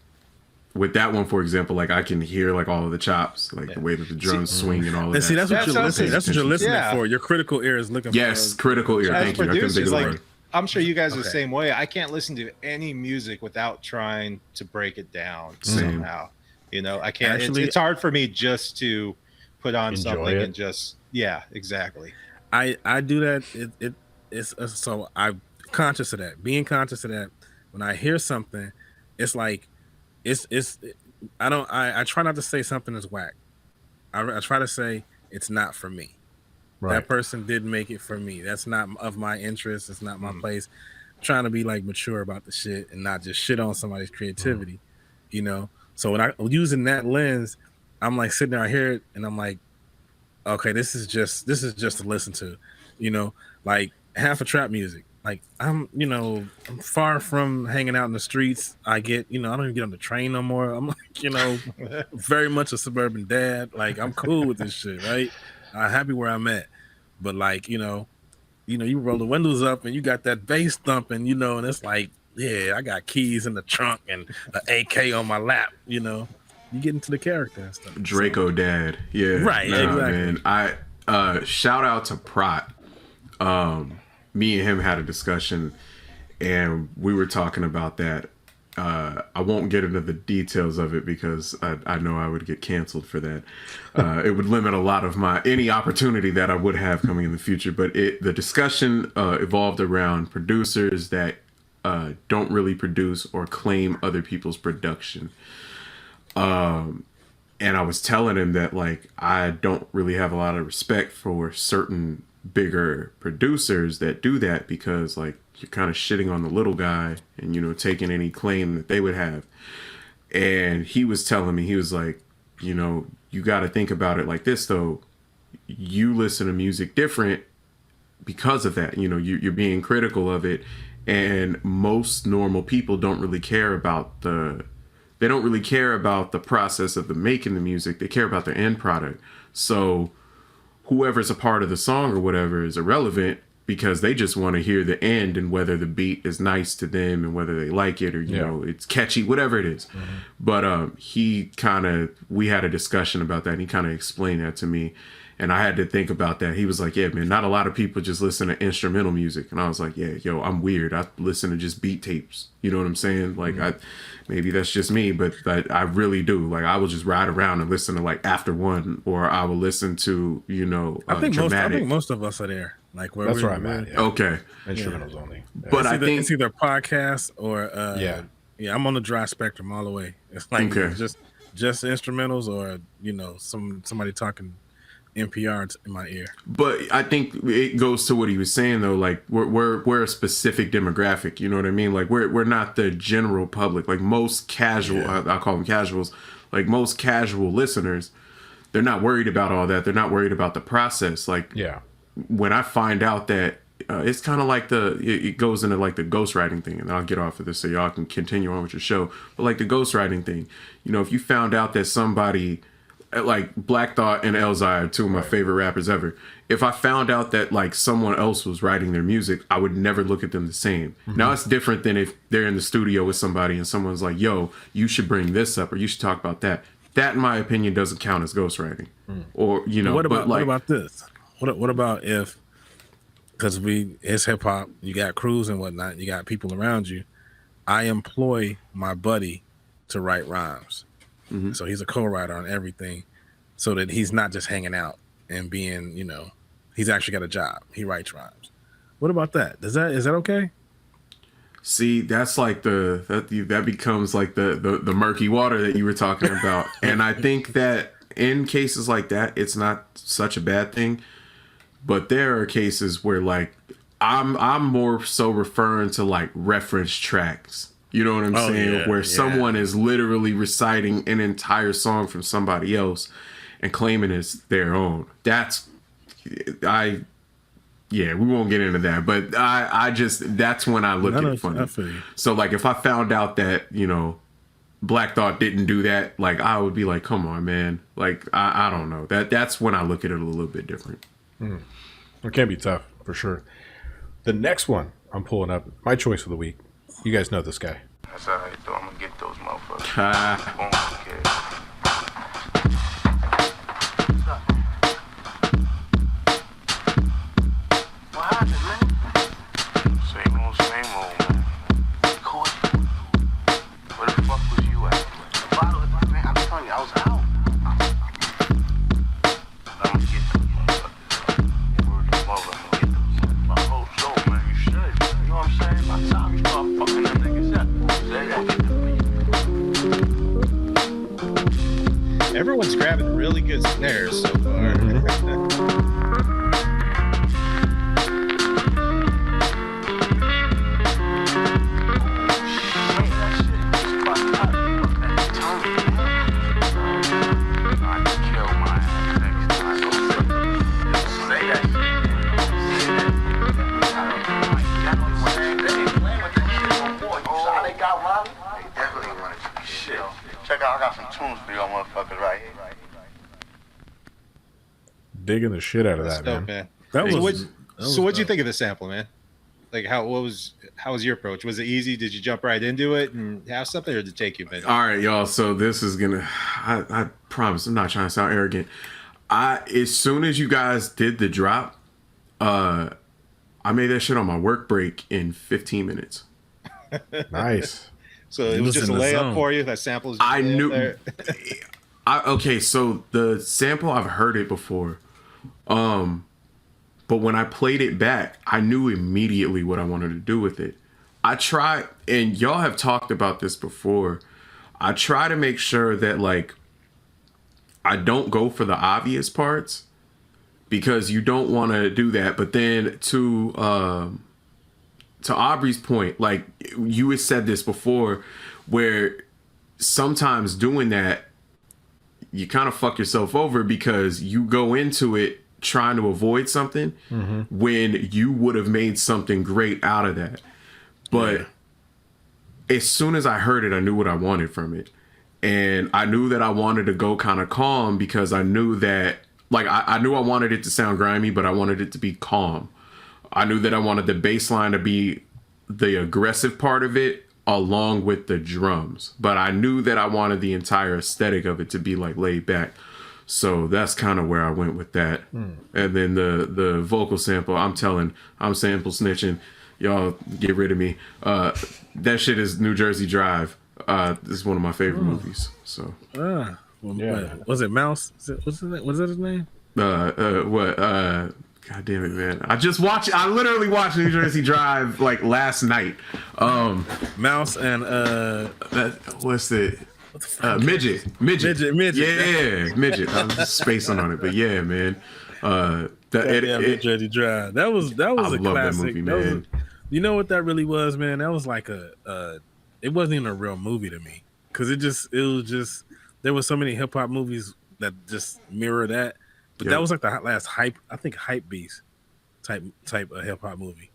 with that one, for example, like I can hear like all of the chops, like the way that the drums swing and all of that. See, that's what you're listening. That's what you're listening for. Your critical ear is looking for. Yes, critical ear. Thank you. I couldn't think of the word. I'm sure you guys are the same way. I can't listen to any music without trying to break it down somehow. You know, I can't. Actually, it's hard for me just to put on something and just exactly. I do that. It's so I'm conscious of that. Being conscious of that, when I hear something, it's like I try not to say something is whack. I try to say it's not for me. Right. That person didn't make it for me. That's not of my interest. It's not my place. I'm trying to be like mature about the shit and not just shit on somebody's creativity, you know. So when I'm using that lens, I'm like sitting there, I hear it, and I'm like, okay, this is just to listen to, you know, like half of trap music. Like I'm far from hanging out in the streets. I get, I don't even get on the train no more. I'm like, very much a suburban dad. Like I'm cool with this shit, right? I'm happy where I'm at. But like, you roll the windows up and you got that bass thumping, and it's like, yeah, I got keys in the trunk and an AK on my lap, You get into the character and stuff. Draco dad. Yeah. Right, exactly. Man. I shout out to Prot. Me and him had a discussion and we were talking about that. I won't get into the details of it because I know I would get canceled for that. It would limit a lot of any opportunity that I would have coming in the future. But the discussion evolved around producers that don't really produce or claim other people's production. And I was telling him that like I don't really have a lot of respect for certain bigger producers that do that because like you're kind of shitting on the little guy and taking any claim that they would have. And he was telling me, he was like, you got to think about it like this though. You listen to music different because of that. You're being critical of it, and most normal people don't really care about the process of the making the music. They care about the end product. So whoever's a part of the song or whatever is irrelevant because they just want to hear the end and whether the beat is nice to them and whether they like it or, it's catchy, whatever it is. Mm-hmm. But we had a discussion about that and he kind of explained that to me. And I had to think about that. He was like, yeah, man, not a lot of people just listen to instrumental music. And I was like, yeah, I'm weird. I listen to just beat tapes. You know what I'm saying? Like, maybe that's just me, but I really do. Like, I will just ride around and listen to like After One, or I will listen to, I think most of us are there. Like, that's where I'm at. Yeah. Okay. Instrumentals only. Yeah. But I think it's either podcast or, I'm on the dry spectrum all the way. It's like just instrumentals or, somebody talking NPR in my ear. But I think it goes to what he was saying though. Like we're a specific demographic. You know what I mean? Like we're not the general public. Like most casual, I call them casuals. Like most casual listeners, they're not worried about all that. They're not worried about the process. Like when I find out that it's kind of like it goes into like the ghostwriting thing, and I'll get off of this so y'all can continue on with your show. But like the ghostwriting thing, if you found out that somebody like Black Thought and Elzhi are two of my favorite rappers ever. If I found out that like someone else was writing their music, I would never look at them the same. Now it's different than if they're in the studio with somebody and someone's like, yo, you should bring this up or you should talk about that. That, in my opinion, doesn't count as ghostwriting. Or, you know, what about but like, what about this? What about if, because it's hip hop, you got crews and whatnot, you got people around you. I employ my buddy to write rhymes. So he's a co-writer on everything, so that he's not just hanging out and being, you know, he's actually got a job. He writes rhymes. What about that? Is that okay? see, that's like that becomes like the murky water that you were talking about. And I think that in cases like that, it's not such a bad thing. But there are cases where like I'm more so referring to like reference tracks. You know what I'm saying? Yeah, where someone is literally reciting an entire song from somebody else and claiming it's their own. We won't get into that, but I just, that's when I look at it funny. So like if I found out that, you know, Black Thought didn't do that, like I would be like, come on, man. Like I don't know. That's when I look at it a little bit different. It can be tough for sure. The next one I'm pulling up, my choice of the week. You guys know this guy. That's all right, though. I'm gonna get those motherfuckers. What happened, man? Same old, man. Caught you. Where the fuck was you at? The bottle, man, I'm telling you, I was out. I'm gonna get those motherfuckers. Word of mother, I'm gonna get those. My whole show, man, you should. You know what I'm saying? By the time you start fucking them niggas up, they gonna get them. Everyone's grabbing really good snares so far. Check out, I got some tunes for y'all motherfuckers right here. Digging the shit out of that, Dope, man. man. So what'd you think of the sample, man? Like how was your approach? Was it easy? Did you jump right into it and have something, or did it take you a minute? All right, y'all. So this is gonna. I promise. I'm not trying to sound arrogant. As soon as you guys did the drop, I made that shit on my work break in 15 minutes. Nice. So it was just a layup for you. That sample was just I knew. there. Okay, so the sample, I've heard it before, but when I played it back, I knew immediately what I wanted to do with it. I try, and y'all have talked about this before. I try to make sure that like I don't go for the obvious parts, because you don't want to do that. But then to Aubrey's point, like you had said this before, where sometimes doing that, you kind of fuck yourself over because you go into it trying to avoid something when you would have made something great out of that. But as soon as I heard it, I knew what I wanted from it. And I knew that I wanted to go kind of calm, because I knew that, like, I knew I wanted it to sound grimy, but I wanted it to be calm. I knew that I wanted the bass line to be the aggressive part of it along with the drums. But I knew that I wanted the entire aesthetic of it to be like laid back. So that's kind of where I went with that. And then the vocal sample, I'm sample snitching. Y'all get rid of me. That shit is New Jersey Drive. This is one of my favorite movies. So Was it Mouse? Was that his name? God damn it, man. I literally watched New Jersey Drive like last night. Mouse and what's it? Midget. Yeah, Midget. I was just spacing on it, but yeah, man. New Jersey Drive. That was I a love classic. that movie, man. You know what that really was, man? That was like it wasn't even a real movie to me, because it was just there was so many hip hop movies that just mirror that. But that was like the last hype beast type of hip hop movie.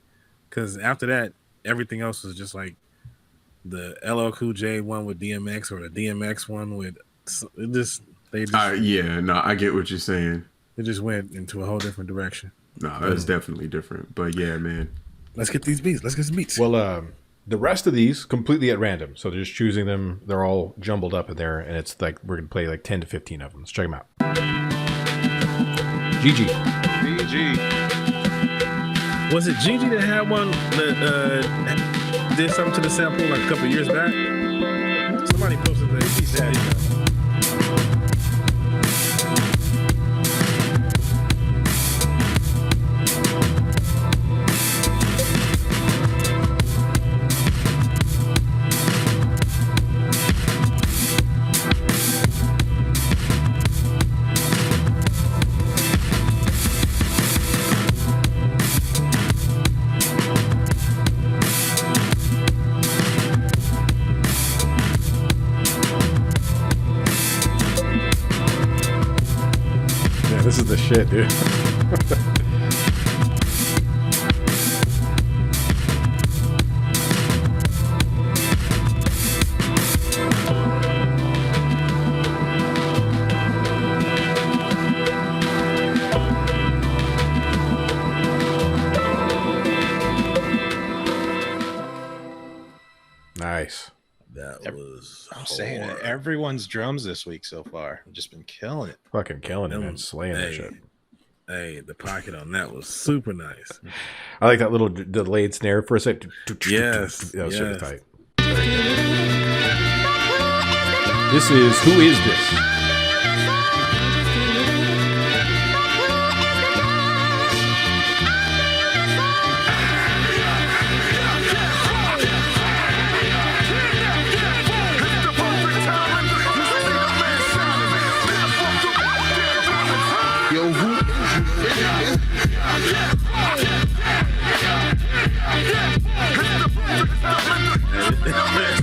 Because after that, everything else was just like the LL Cool J one with DMX, or the DMX one with So they just yeah, no, I get what you're saying. it just went into a whole different direction. No, that's definitely different. But yeah, man. Let's get these beats. Let's get some beats. Well, the rest of these completely at random. So they're just choosing them. They're all jumbled up in there, and it's like we're gonna play like 10 to 15 of them. Let's check them out. GG. Was it Gigi that had one that did something to the sample like a couple years back? Somebody posted that. He said, This is the shit, dude. Nice. that was. I'm saying it. Everyone's drums this week so far. I've just been killing it. Fucking killing it and slaying that Hey, shit. hey, the pocket on that was super nice. I like that little delayed snare for a sec. Yes, That was super yes. tight. This is Who Is This? Yo, who?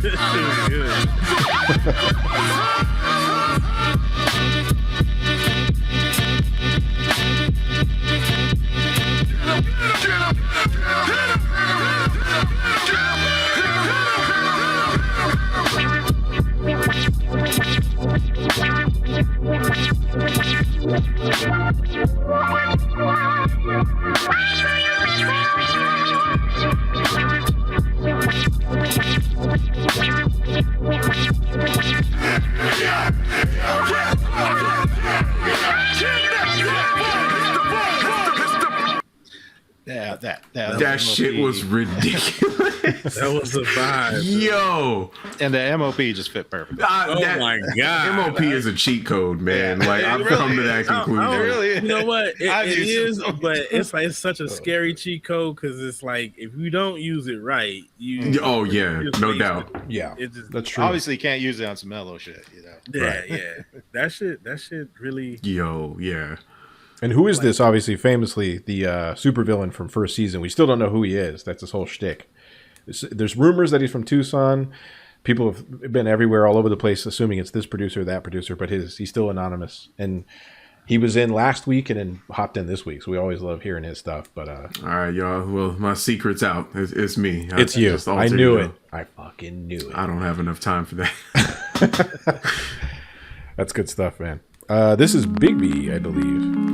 This is good. Yeah, That shit was ridiculous. That was a vibe. Yo, and the MOP just fit perfect. Oh my god! MOP is a cheat code, man. Yeah. Like I've come to that conclusion. It really is. You know what? I've It used is, it. but it's like it's such a scary cheat code because it's like if you don't use it right, you. Oh yeah, just no waste doubt. it. Yeah, It just that's true. Obviously, you can't use it on some mellow shit, you know. yeah, Right. yeah. That shit really. Yo, yeah. And Who Is This? Obviously, famously the supervillain from first season. We still don't know who he is. That's his whole shtick. There's rumors that he's from Tucson. People have been everywhere, all over the place, assuming it's this producer, that producer, but he's still anonymous. And he was in last week and then hopped in this week. So we always love hearing his stuff. But All right, y'all. Well, my secret's out. It's me. it's you. just I alter knew ego. it. I fucking knew it. I don't have enough time for that. That's good stuff, man. This is Big B, I believe.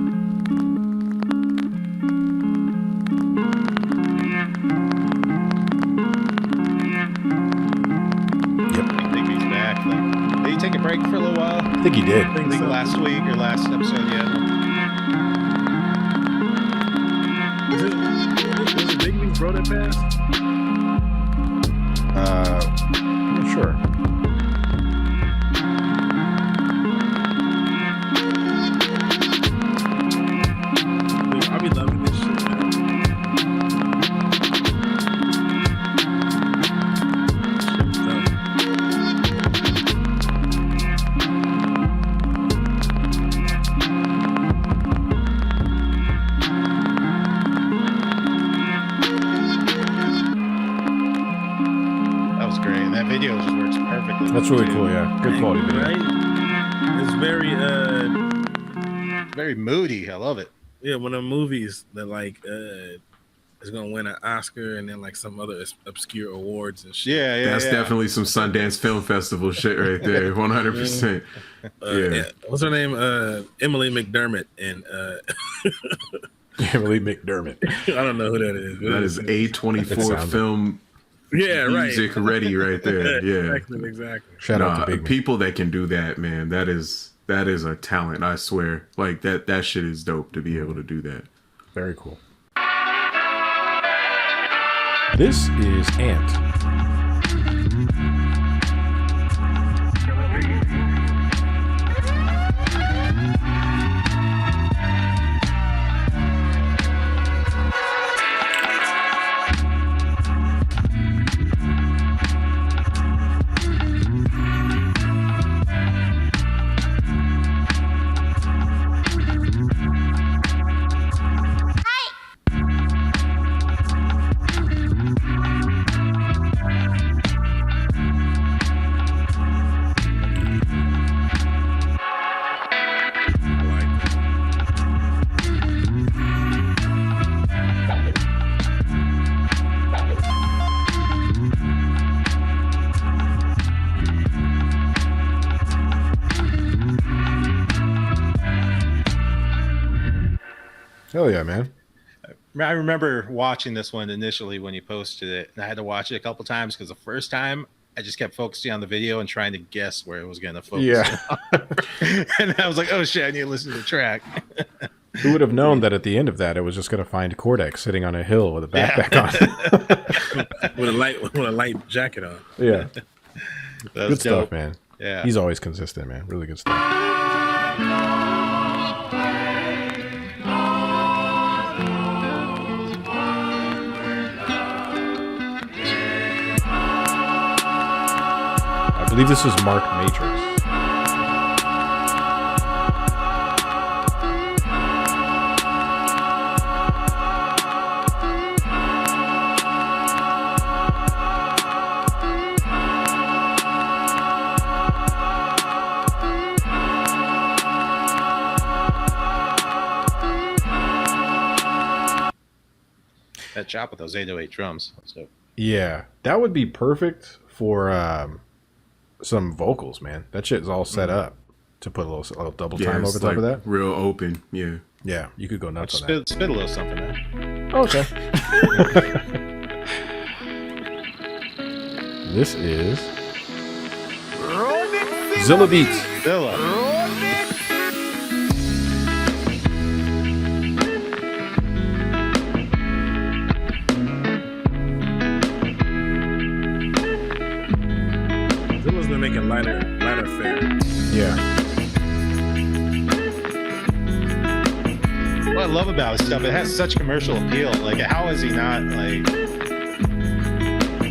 I think he's back. Did he take a break for a little while? I think he did. I think last week or last episode, yeah. Was it Big Me's bro that passed? I'm not sure. Dude, I be loving this shit. Man. Shit was dope. That was great. That video just works perfectly. That's really cool, yeah. Good quality video. Right? It's very Very moody. I love it. yeah, one of the movies that like is gonna win an Oscar and then like some other obscure awards and shit. Yeah, That's definitely some Sundance Film Festival shit right there. 100%. Yeah. What's her name? Emily McDermott and Emily McDermott. I don't know who that is. That is A24 film. Music ready right there. Yeah. Exactly. Shout out to Big Man. People that can do that, man. That is a talent, I swear. Like that shit is dope to be able to do that. Very cool. This is Ant. Hell yeah, man. I remember watching this one initially when you posted it, and I had to watch it a couple times because the first time I just kept focusing on the video and trying to guess where it was going to focus. Yeah. And I was like, oh shit, I need to listen to the track. Who would have known that at the end of that it was just going to find Cordex sitting on a hill with a backpack on? with a light jacket on. Yeah. Good stuff, dope. man. Yeah. He's always consistent, man. Really good stuff. I believe this is Mark Matrix. That chop with those 808 drums. So Yeah, that would be perfect for some vocals, man. That shit is all set up to put a little double time it's over top of that. Real open. Yeah. Yeah, you could go nuts on that. spit a little something there. Okay. This is Zilla Beats. Zilla. Zilla's been making lighter fare. Yeah. What I love about his stuff, it has such commercial appeal. Like, how is he not like?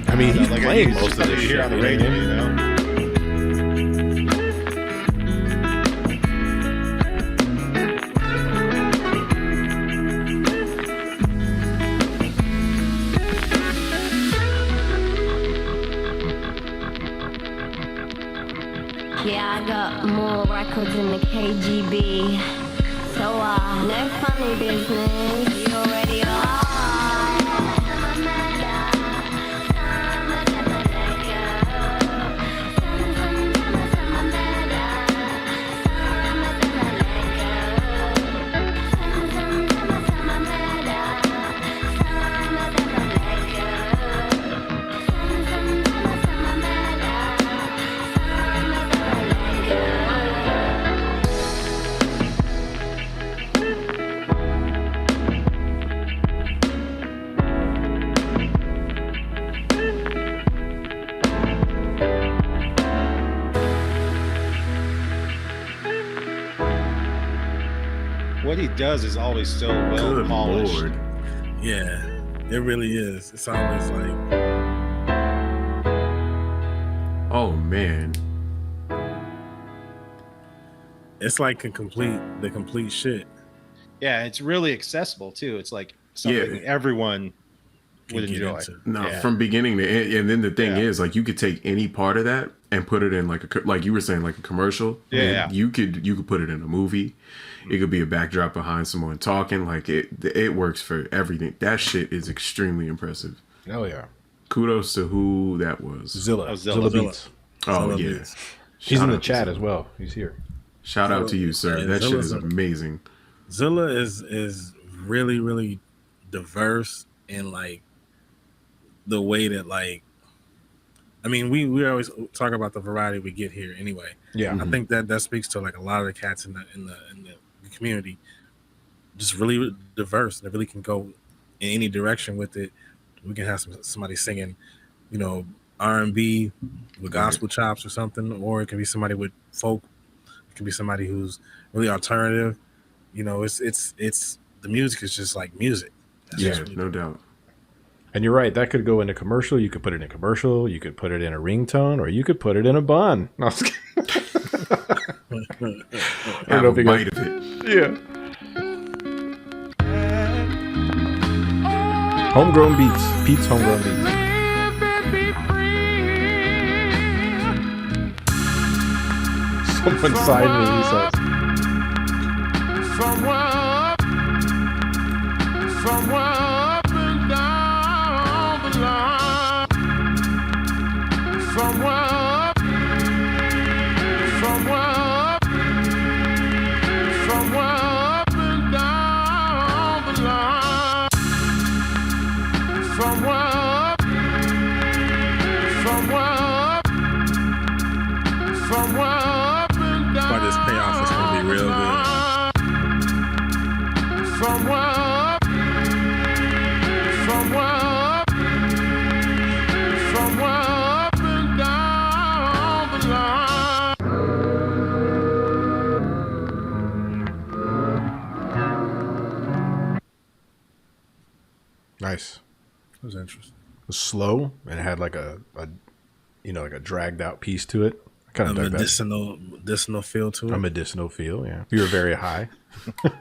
I mean, he's like playing most of this here shit on the radio, you know. Yeah, I got more records in the KGB. So, no funny business. You already are. What he does is always so well Good polished. Lord. Yeah, it really is. It's always like, Oh man. it's like the complete shit. Yeah, it's really accessible too. It's like something everyone would Can get enjoy. into. No, Yeah. from beginning to end. And then the thing Yeah. is, like, you could take any part of that and put it in like you were saying, like a commercial. Yeah. You could put it in a movie. It could be a backdrop behind someone talking. Like it works for everything. That shit is extremely impressive. Oh yeah. Kudos to who that was. Zilla Beats. Oh Zilla yeah. Beats. He's in the Shout out to chat Zilla. as well. He's here. Shout out to you, sir. Yeah, That shit Zilla's is amazing. Zilla is really, really diverse in like the way that like, I mean, we always talk about the variety we get here anyway. Yeah. I think that speaks to like a lot of the cats in the community, just really diverse. They really can go in any direction with it. We can have somebody singing, you know, R&B with gospel chops or something, or it can be somebody with folk. It can be somebody who's really alternative. You know, it's the music is just like music. That's Yeah, just really no doubt. And you're right. That could go in a commercial. You could put it in a commercial. You could put it in a ringtone, or you could put it in a bun. No, I was kidding. Have know a if you bite of it. Yeah. Homegrown Beats. Pete's Homegrown Beats. Someone signed me, he says. Somewhere up and down the line. Somewhere up and down the line. Somewhere up and down. Why this payoff is gonna be real good. Somewhere up and down the line. Nice. That was interesting. It was slow and it had like a like a dragged out piece to it. I kind A of dug that. medicinal feel to it. A medicinal feel, yeah. You were very high. I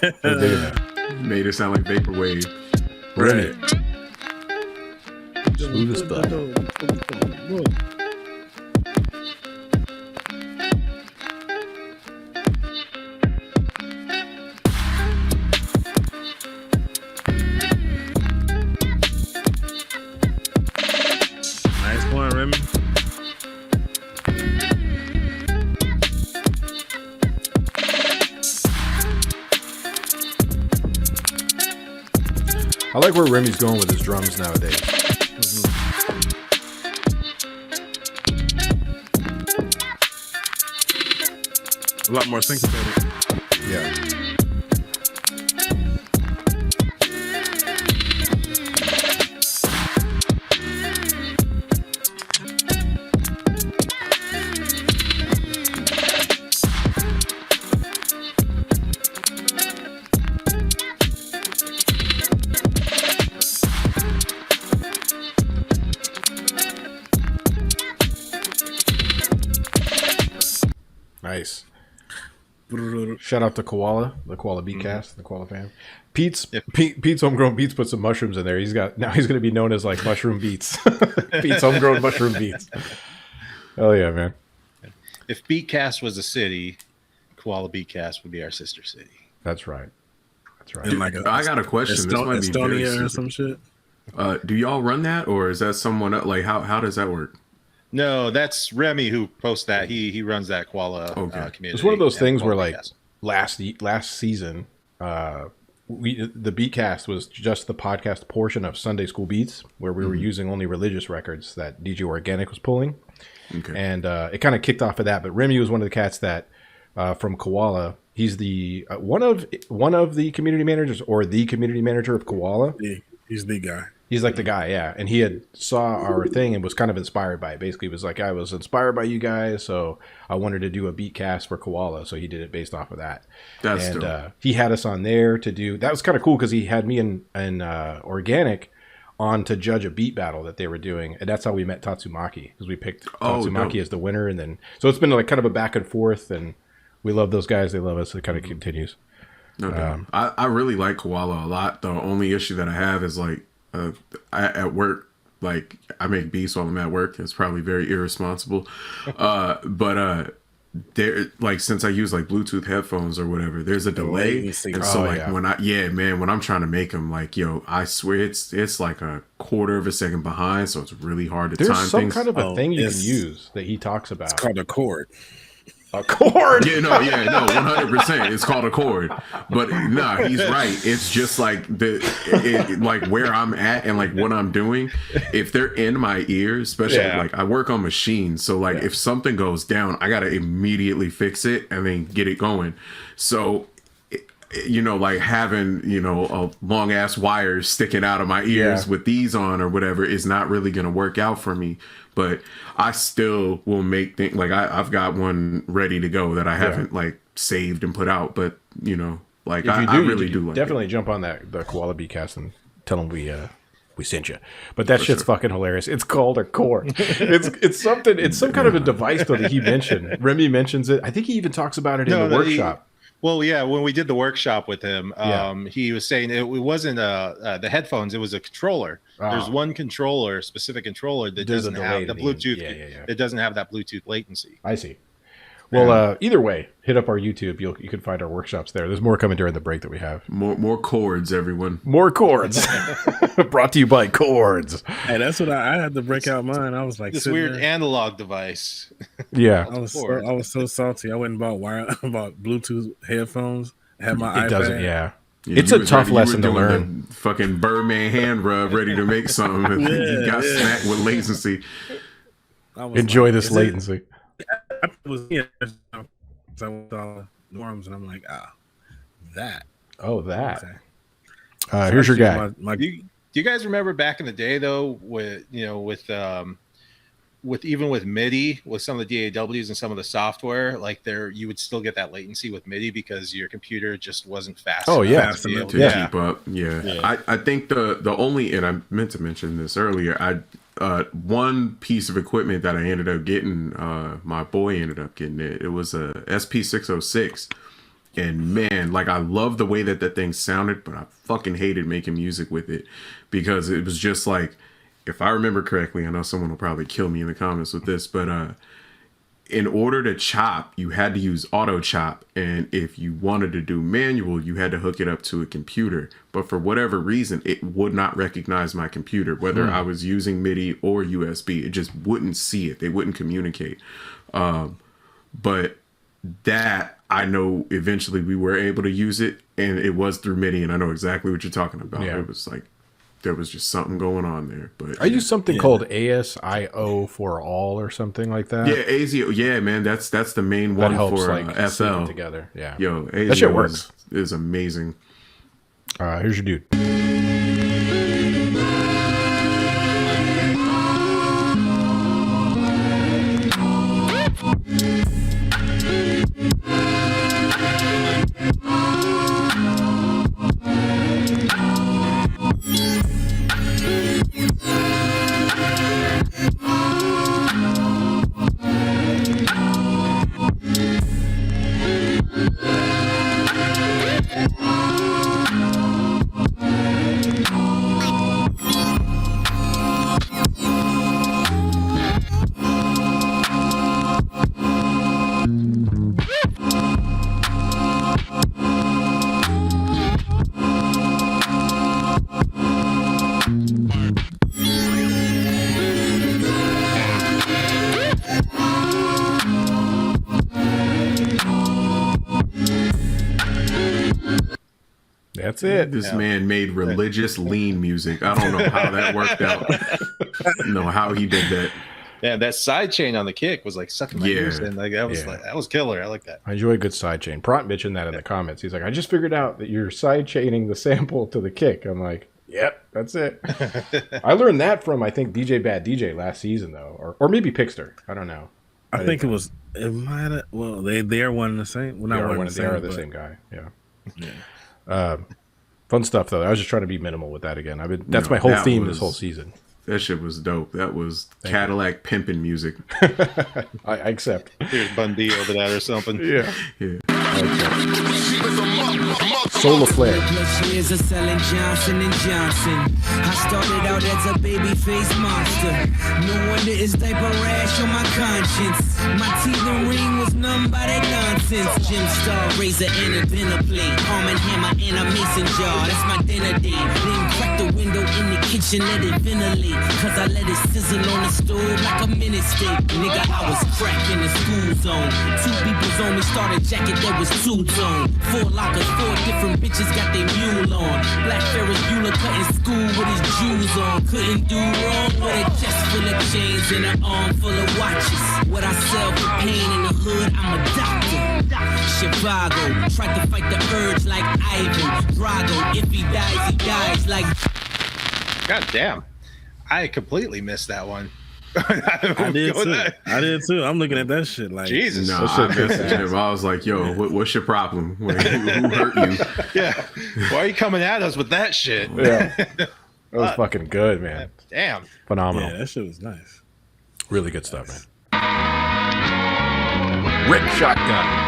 dig that. Made it sound like vaporwave. Right. Smooth as butter. Nice one, Remy. I like where Remy's going with his drums nowadays. A lot more syncopated. Yeah. Nice. Shout out to Koala, the Koala Beatcast, the Koala fam. Pete's Homegrown Beats put some mushrooms in there. He's going to be known as like Mushroom Beats. Pete's Homegrown Mushroom Beats. Oh yeah, man. If Beatcast was a city, Koala Beatcast would be our sister city. That's right. And like I got a question. This might be very Estonia or stupid. some shit. Do y'all run that, or is that someone else? Like how does that work? No, that's Remy who posts that. He runs that Koala community. It's one of those and things where Koala like Beatcast. last season, the Beatcast was just the podcast portion of Sunday School Beats, where we were using only religious records that DJ Organic was pulling. Okay. And it kind of kicked off of that. But Remy was one of the cats that from Koala. He's the one of the community managers, or the community manager of Koala. Yeah, he's the guy. He's like the guy, yeah. And he had saw our thing and was kind of inspired by it. Basically, it was like, I was inspired by you guys, so I wanted to do a beat cast for Koala. So he did it based off of that. That's and dope. he had us on there to do. That was kind of cool because he had me and Organic on to judge a beat battle that they were doing, and that's how we met Tatsumaki, because we picked Tatsumaki dope. as the winner, and then so it's been like kind of a back and forth, and we love those guys. They love us. It kind of continues. No doubt. I really like Koala a lot. The only issue that I have is like at work, like I make beats while I'm at work. It's probably very irresponsible. But there, like, since I use like Bluetooth headphones or whatever, there's a delay, and so when I'm trying to make them, like, yo, I swear it's like a quarter of a second behind, so it's really hard to time things. There's some kind of a thing you can use that he talks about. It's called a chord. A chord? No, 100%. It's called a chord. But nah, he's right. It's just like like where I'm at and like what I'm doing. If they're in my ears, especially like I work on machines, so like if something goes down, I gotta immediately fix it and then get it going. So, you know, like having, you know, a long ass wire sticking out of my ears with these on or whatever is not really gonna work out for me. But I still will make things like I've got one ready to go that I haven't like saved and put out. But, you know, like I really do like definitely jump on the Koala Beatcast and tell them we sent you. But that shit's fucking hilarious. It's called a chord. It's something. It's some kind of a device though that he mentioned. Remy mentions it. I think he even talks about it in the workshop. Well, yeah, when we did the workshop with him, he was saying it wasn't the headphones; it was a controller. There's one controller, specific controller that doesn't have the Bluetooth. It doesn't have that Bluetooth latency. I see. Well, either way, hit up our YouTube. You can find our workshops there. There's more coming during the break that we have. More chords, everyone. More chords. Brought to you by Chords. Hey, that's what I had to break out mine. I was like, this weird analog device. Yeah, I was so salty. I went and bought Bluetooth headphones. I had my iPad. Doesn't. Yeah. It's a tough lesson to learn. Fucking Birdman hand rub, ready to make something. You got smacked with latency. Enjoy this latency. I was I went to all the norms, and I'm like, that. Oh, that. Here's your guy. Do you guys remember back in the day though, with even with MIDI, with some of the DAWs and some of the software, like you would still get that latency with MIDI because your computer just wasn't fast. Oh yeah, to keep up. Yeah. I think the only, and I meant to mention this earlier, one piece of equipment that I ended up getting, my boy ended up getting it. It was a SP606. And man, like I love the way that thing sounded, but I fucking hated making music with it because it was just like, if I remember correctly, I know someone will probably kill me in the comments with this, but in order to chop, you had to use auto chop. And if you wanted to do manual, you had to hook it up to a computer. But for whatever reason, it would not recognize my computer, whether I was using MIDI or USB. It just wouldn't see it. They wouldn't communicate. But that, I know eventually we were able to use it, and it was through MIDI, and I know exactly what you're talking about. Yeah. It was like, there was just something going on there. But I use something called ASIO for all or something like that. Yeah, ASIO. Yeah, man, that's the main one for like FL together. Yeah, yo, ASIO that shit works. Is amazing. Here's your dude. That's it. This man made religious lean music. I don't know how that worked out. I don't know how he did that. Yeah, that side chain on the kick was like sucking my ears in. Like that was killer. I like that. I enjoy a good side chain. Pront mentioned that in the comments. He's like, I just figured out that you're side chaining the sample to the kick. I'm like, yep, that's it. I learned that from, I think, DJ Bad DJ last season though, or maybe Pixter. I don't know. I think it was. It might have. Well, they are one and the same. Well, they are the same guy. Yeah. Fun stuff though. I was just trying to be minimal with that again. That's my whole theme this whole season. That shit was dope. That was Cadillac pimping music. I accept. Here's Bundy over that or something. Yeah. She was a Solar Flare. Years of selling Johnson and Johnson. I started out as a baby face monster. No wonder it's diaper rash on my conscience. My teeth and ring was numb by that nonsense. Gym star, razor and a dinner plate. Arm and hammer and a mason jar. That's my dinner date. Then crack the window in the kitchen, let it ventilate. Cause I let it sizzle on the stove like a minute steak. Nigga, I was cracking the school zone. 2 people's on me, started jacket that was 2-tone. 4 lockers, 4 different bitches got their mule on. Black Ferris Bueller cutting school with his jewels on. Couldn't do wrong with a chest full of chains and an arm full of watches. What I sell for pain in the hood, I'm a doctor. Chicago, tried to fight the urge like Ivan Drago. If he dies like. God damn. I completely missed that one. I did too. I'm looking at that shit like Jesus. No, I messaged him. I was like, "Yo, what's your problem? Who hurt you?" Yeah. Why are you coming at us with that shit? Yeah. That was fucking good, man. Damn. Phenomenal. Yeah, that shit was nice. Really good stuff, man. Rip Shotgun.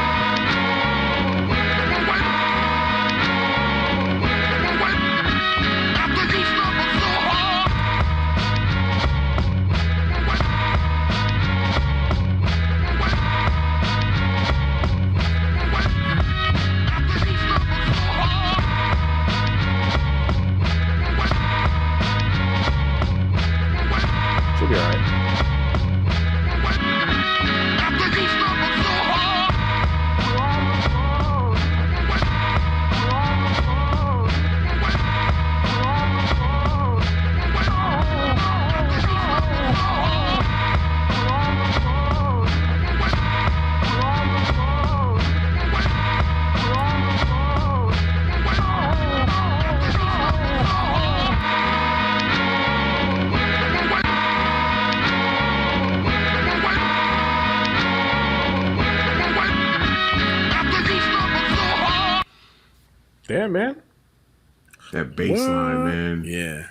She'll be all right. Damn, man. That bass line, man. Yeah.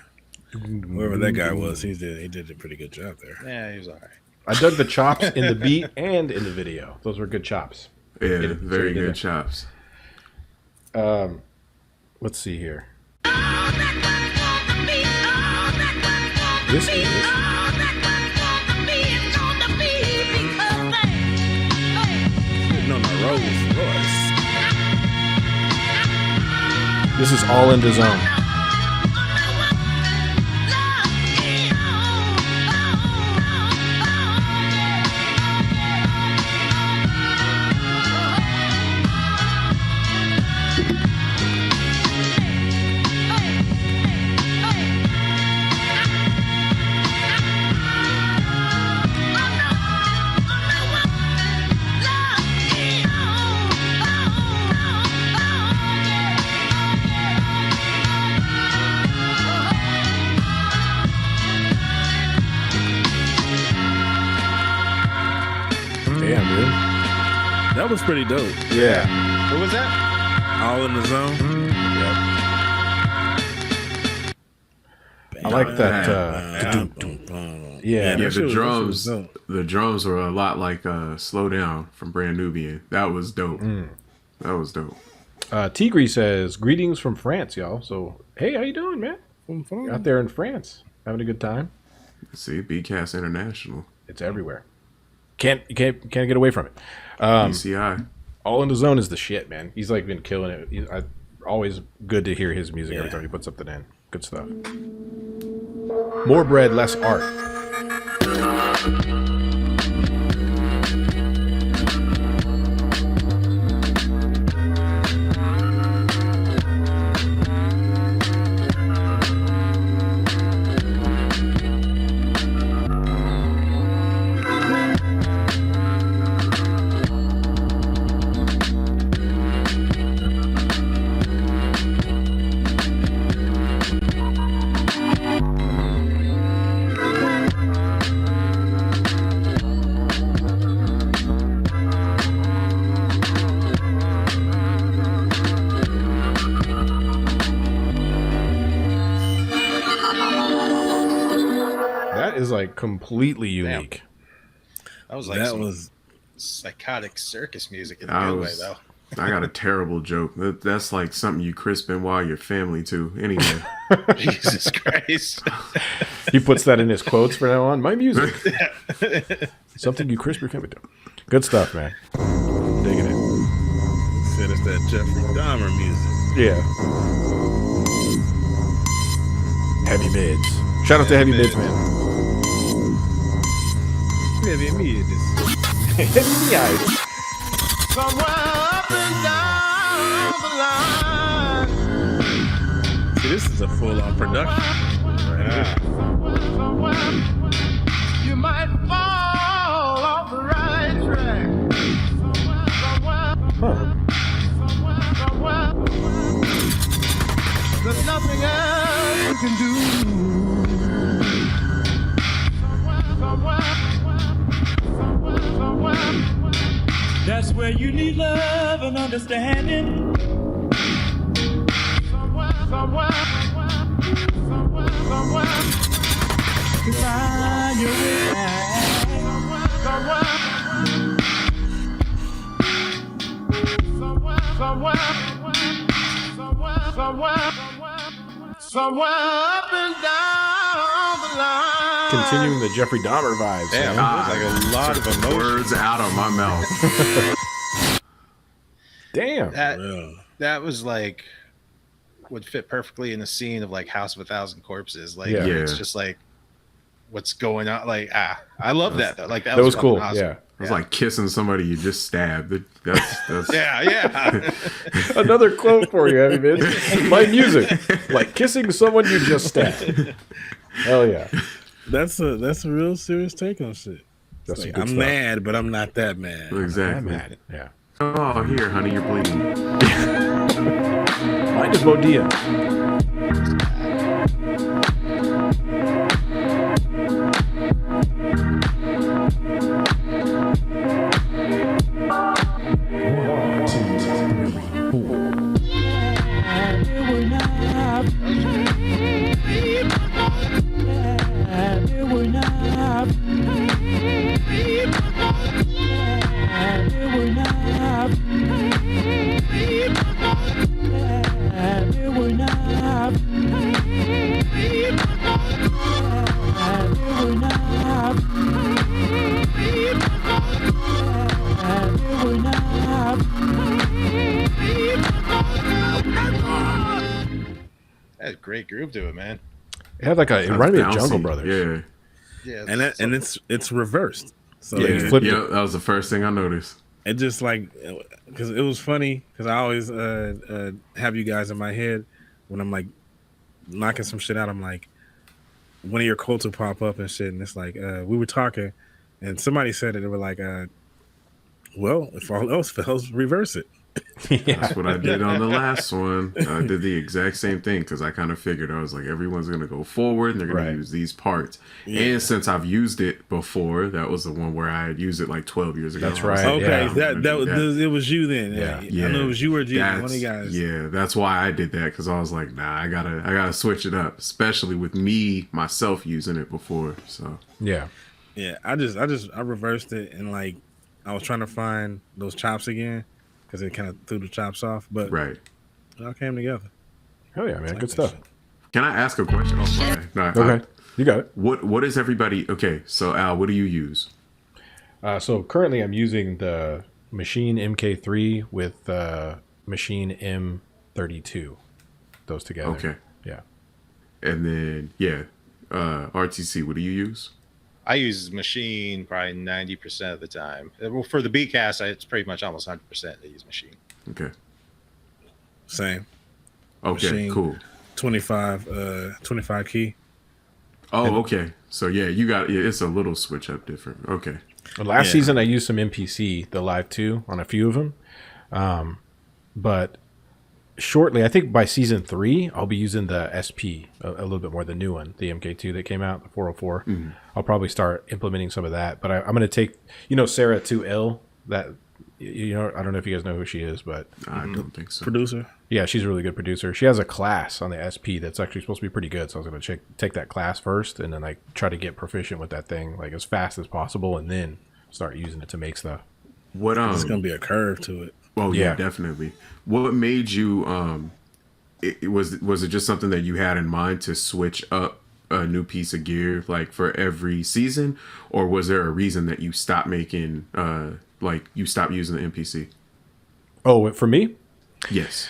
Whoever that guy was, he did a pretty good job there. Yeah, he was all right. I dug the chops in the beat and in the video. Those were good chops. Yeah, very good chops. Let's see here. This is No, Rolls Royce. this is All in the Zone. Damn, dude. That was pretty dope. Yeah. Who was that? All in the zone. I like that. Yeah. Yeah, that the drums were a lot like "Slow Down" from Brand Nubian. That was dope. That was dope. Tigri says, "Greetings from France, y'all." So, hey, how you doing, man? Out there in France, having a good time. See, Beatcast International. It's everywhere. Can't get away from it. BCI. All in the Zone is the shit, man. He's like been killing it. Always good to hear his music every time he puts something in. Good stuff. More bread, less art. Is like completely unique. That was like that was psychotic circus music in a good way, though. I got a terrible joke. That's like something you crispin while your family too. Anyway, Jesus Christ. He puts that in his quotes from now on. My music. Something you crisp your family to. Good stuff, man. Digging it. Said it's that Jeffrey Dahmer music. Yeah. Heavy mids. Shout out to Heavy Mids, man. Heavy mids. Heavy mids. Somewhere up and down the line. See, this is a full-on production. Somewhere you might fall off the right track. Somewhere. There's nothing else you can do. Somewhere. That's where you need love and understanding. Somewhere. To find your way back. Somewhere up and down the line. Continuing the Jeffrey Dahmer vibes. Damn, man. there's like a lot of emotion. words out of my mouth. Damn. That was like would fit perfectly in the scene of like House of a Thousand Corpses. Like Yeah. it's just like what's going on. Like I love that though. Like That was cool. fucking awesome. Yeah. It's like kissing somebody you just stabbed. That's Yeah. Another quote for you, Heavy Mids. My music. Like kissing someone you just stabbed. Hell yeah. That's a real serious take on shit. That's Like, some good I'm stuff. mad, but I'm not that mad. exactly. I'm mad. Yeah. Oh, here, honey, you're bleeding. Mine is Modia. That's a great groove to it, man. It had like it reminded me of Bouncy. Jungle Brothers. Yeah. Yeah. And it's reversed. So Yeah, like, you flipped Yeah, it. that was the first thing I noticed. it just like because it was funny because I always have you guys in my head when I'm like knocking some shit out. I'm like one of your quotes will pop up and shit, and it's like we were talking, and somebody said it. They were like, "Well, if all else fails, reverse it." That's what I did on the last one. I did the exact same thing because I kind of figured I was like, everyone's going to go forward and they're going to use these parts. Yeah. And since I've used it before, that was the one where I had used it like 12 years ago. That's I was right. like, Okay, Yeah. that was it. Was you then? Yeah. I know it was you or G. One That's- of you guys. Yeah, that's why I did that because I was like, nah, I gotta switch it up, especially with me myself using it before. So Yeah. Yeah, I reversed it and like I was trying to find those chops again because it kind of threw the chops off, but right. it all came together. Hell yeah, man. Like Good that stuff. shit. Can I ask a question? Oh, sorry. No, Okay. You got it. What is everybody? Okay, so Al, what do you use? So currently I'm using the Machine MK3 with Machine M32. Those together. Okay, Yeah. and then RTC. What do you use? I use Machine probably 90% of the time. Well, for the Beatcast, it's pretty much almost 100% I use Machine. Okay. Same. Okay. Machine. Cool. 25 key. Oh, okay. So yeah, you got it's a little switch up different. Okay. Well, last Yeah. season I used some MPC, the Live 2, on a few of them. But shortly, I think by season 3, I'll be using the SP a little bit more, the new one, the MK2 that came out, the 404. I'll probably start implementing some of that. But I'm going to take, Sarah 2L, that, I don't know if you guys know who she is, but I don't think so. Producer. yeah, she's a really good producer. She has a class on the SP that's actually supposed to be pretty good. So I was going to take that class first and then like try to get proficient with that thing like as fast as possible and then start using it to make stuff. What It's gonna be a curve to it. Oh yeah, definitely. What made you was it just something that you had in mind to switch up a new piece of gear like for every season, or was there a reason that you stopped making like you stopped using the MPC? Oh, for me? Yes.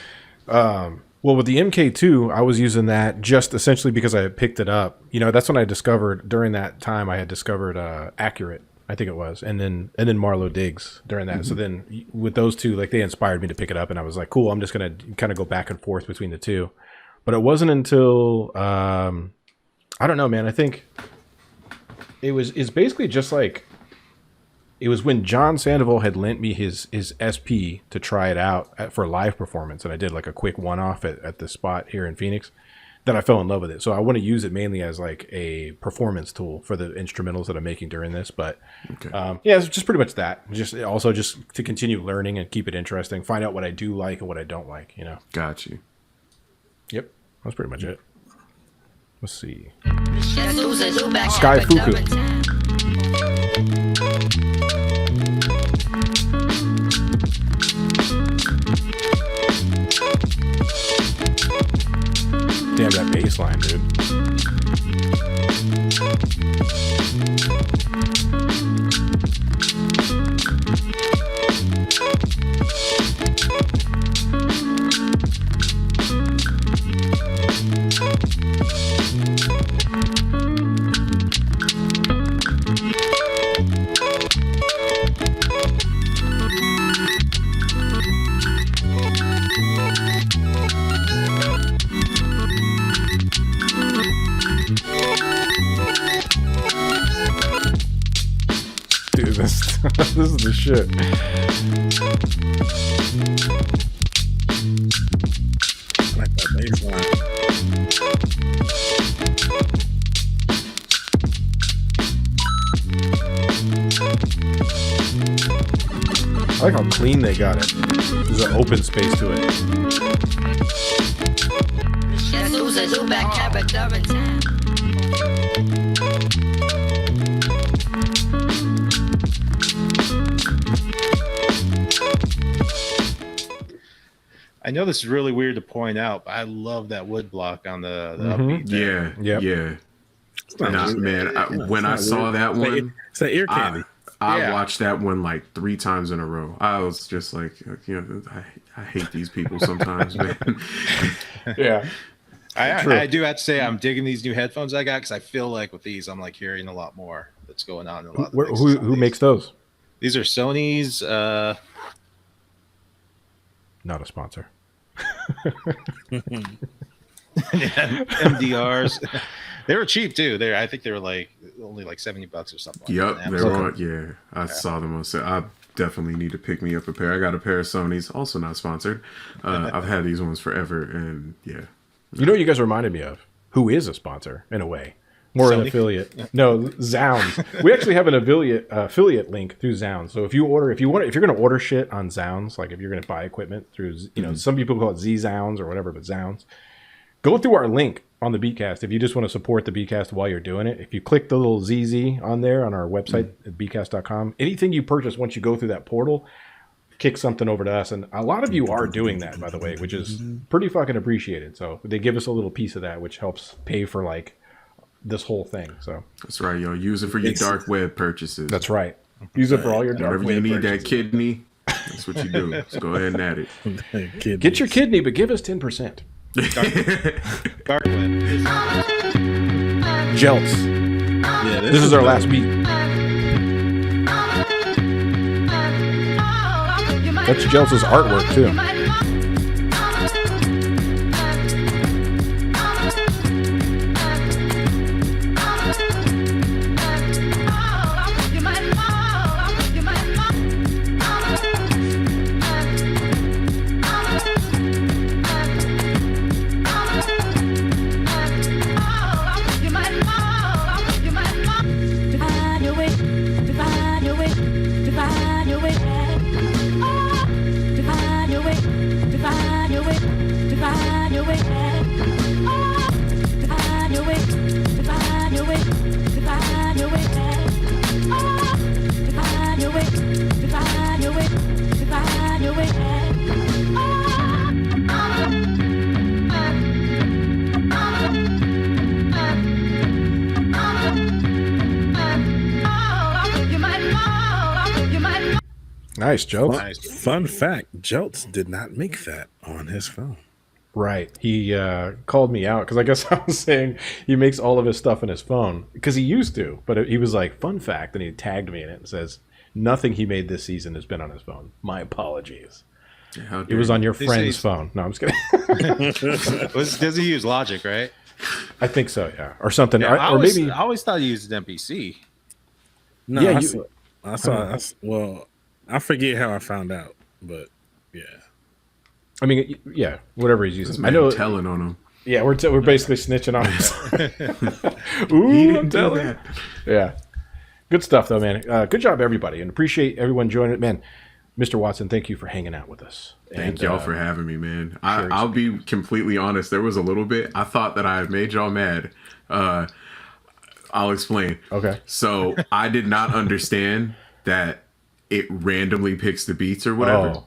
Well, with the MK2, I was using that just essentially because I had picked it up. You know, that's when I discovered, during that time, I had discovered Accurate, I think it was, and then Marlowe Diggs during that. So then with those two, like, they inspired me to pick it up, and I was like, cool, I'm just going to kind of go back and forth between the two. But it wasn't until, I don't know, man, I think it's basically just like, it was when John Sandoval had lent me his SP to try it out for a live performance, and I did like a quick one-off at the spot here in Phoenix, that I fell in love with it. So I want to use it mainly as like a performance tool for the instrumentals that I'm making during this. But yeah, it's just pretty much that. Just to continue learning and keep it interesting, find out what I do like and what I don't like, you know. Got you. Yep, that's pretty much it. Let's see. Sky Fuku. Damn, that bass line, dude. Dude, this is the shit. I like that bass line. I like how clean they got it. There's an open space to it. I know this is really weird to point out, but I love that wood block on the upbeat there. Yeah. Nah, man, when I saw that one, it's an ear candy. I watched that one like 3 times in a row. I was just like, you know, I hate these people sometimes, man. Yeah. I do have to say I'm digging these new headphones I got, because I feel like with these I'm like hearing a lot more that's going on in a lot of the mixes on Who makes those? These are Sony's Not a sponsor. MDRs. They were cheap too. I think they were like only like $70 or something. Yep, like they were. Yeah, I saw them on sale. I definitely need to pick me up a pair. I got a pair of Sony's, also not sponsored. I've had these ones forever, and yeah. You know what you guys reminded me of? Who is a sponsor in a way? More Sony? an affiliate. No, Zounds. We actually have an affiliate link through Zounds. So if you're going to order shit on Zounds, like if you're going to buy equipment through, you know, some people call it Z Zounds or whatever, but Zounds, go through our link on the Beatcast if you just want to support the Beatcast while you're doing it. If you click the little ZZ on there on our website at beatcast.com, anything you purchase once you go through that portal, kick something over to us. And a lot of you are doing that, by the way, which is pretty fucking appreciated. So they give us a little piece of that, which helps pay for like this whole thing. So that's right, yo. Use it for your dark web purchases. That's right. Use it for all your dark web web you need purchases. that kidney, that's what you do. Just go ahead and add it. Get your kidney, but give us 10%. dark web. Jelts. Yeah, This is our last beat. That's Jelts' artwork too. Define your way. Nice, Jokes. Fun fact: Jolts did not make that on his phone. Right. He called me out because I guess I was saying he makes all of his stuff in his phone because he used to, but he was like, fun fact, and he tagged me in it and says, nothing he made this season has been on his phone. My apologies. It was on your friend's phone. No, I'm just kidding. Does he use Logic, right? I think so, yeah. Or something. Yeah, or maybe. I always thought he used an MPC. No, Yeah, I saw. Well, I forget how I found out, but yeah. I mean, yeah, whatever he's using. I know telling on him. Yeah, we're basically snitching on him. Ooh, I'm telling. Yeah, good stuff though, man. Good job, everybody, and appreciate everyone joining it, man. Mr. Watson, thank you for hanging out with us. Thank y'all for having me, man. I'll be completely honest. There was a little bit. I thought that I had made y'all mad. I'll explain. Okay. So I did not understand that it randomly picks the beats or whatever. Oh.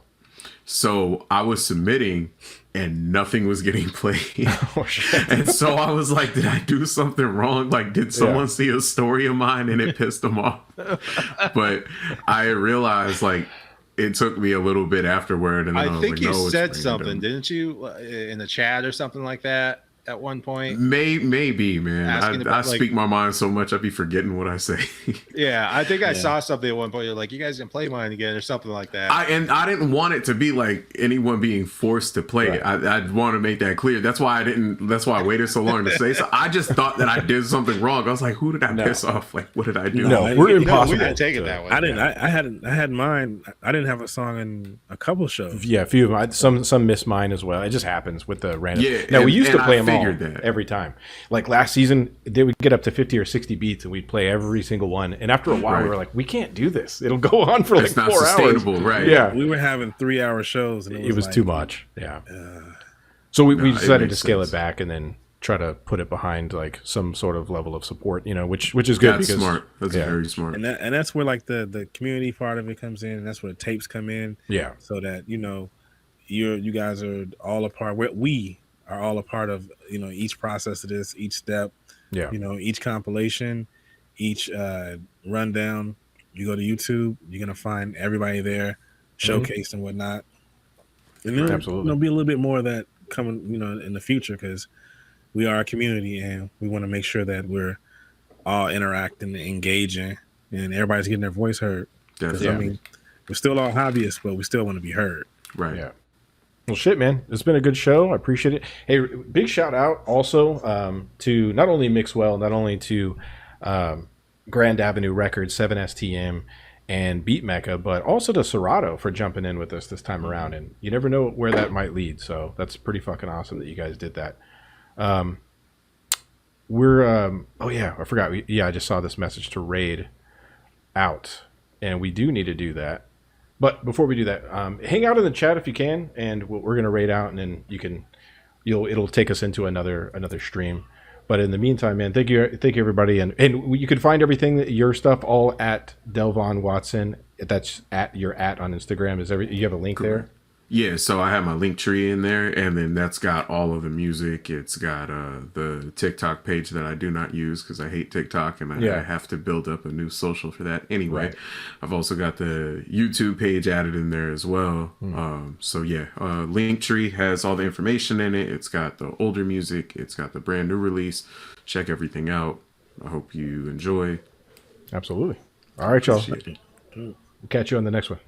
So I was submitting and nothing was getting played. Oh, shit. And so I was like, did I do something wrong? Like, did someone see a story of mine and it pissed them off? But I realized, like, it took me a little bit afterward. And then I was think like, you no, said something, didn't you, in the chat or something like that at one point? Maybe, man. I speak my mind so much, I'd be forgetting what I say. Yeah, I think I saw something at one point. You're like, you guys can play mine again or something like that. I didn't want it to be like anyone being forced to play it. I want to make that clear. That's why I waited so long to say. So I just thought that I did something wrong. I was like, who did I piss off? Like, what did I do? No, we're impossible. We didn't take it that way. I didn't. I had mine. I didn't have a song in a couple shows. Yeah, a few of them. Some miss mine as well. It just happens with the random. Yeah, now we used to play them all that every time. Like last season, they would get up to 50 or 60 beats, and we'd play every single one. And after a while, we were like, we can't do this. It'll go on for like 4 hours. It's not sustainable, right? Yeah, we were having 3-hour shows, and it was like, too much. Yeah. So we decided to scale it back and then try to put it behind like some sort of level of support, which is good. That's smart. That's very smart. And that's where like the community part of it comes in, and that's where the tapes come in. Yeah. So that you guys are all a part. We are all a part of each process of this, each step. Yeah. Each compilation, each rundown. You go to YouTube, you're gonna find everybody there, showcased and whatnot. And there'll be a little bit more of that coming, in the future, because we are a community and we want to make sure that we're all interacting and engaging, and everybody's getting their voice heard. Definitely. I mean, we're still all hobbyists, but we still want to be heard. Right. Yeah. Well, shit, man. It's been a good show. I appreciate it. Hey, big shout out also to not only Mixwell, not only to Grand Avenue Records, 7STM, and Beat Mecca, but also to Serato for jumping in with us this time around. And you never know where that might lead. So that's pretty fucking awesome that you guys did that. I forgot. I just saw this message to raid out, and we do need to do that. But before we do that, hang out in the chat if you can, and we're gonna raid out, and then it'll take us into another stream. But in the meantime, man, thank you everybody, and you can find everything, your stuff, all at Dellvon Watson. That's at your on Instagram. You have a link there? Yeah, so I have my link tree in there, and then that's got all of the music. It's got the TikTok page that I do not use because I hate TikTok, and I have to build up a new social for that anyway. Right. I've also got the YouTube page added in there as well. Link tree has all the information in it. It's got the older music. It's got the brand new release. Check everything out. I hope you enjoy. Absolutely. All right, y'all. We'll catch you on the next one.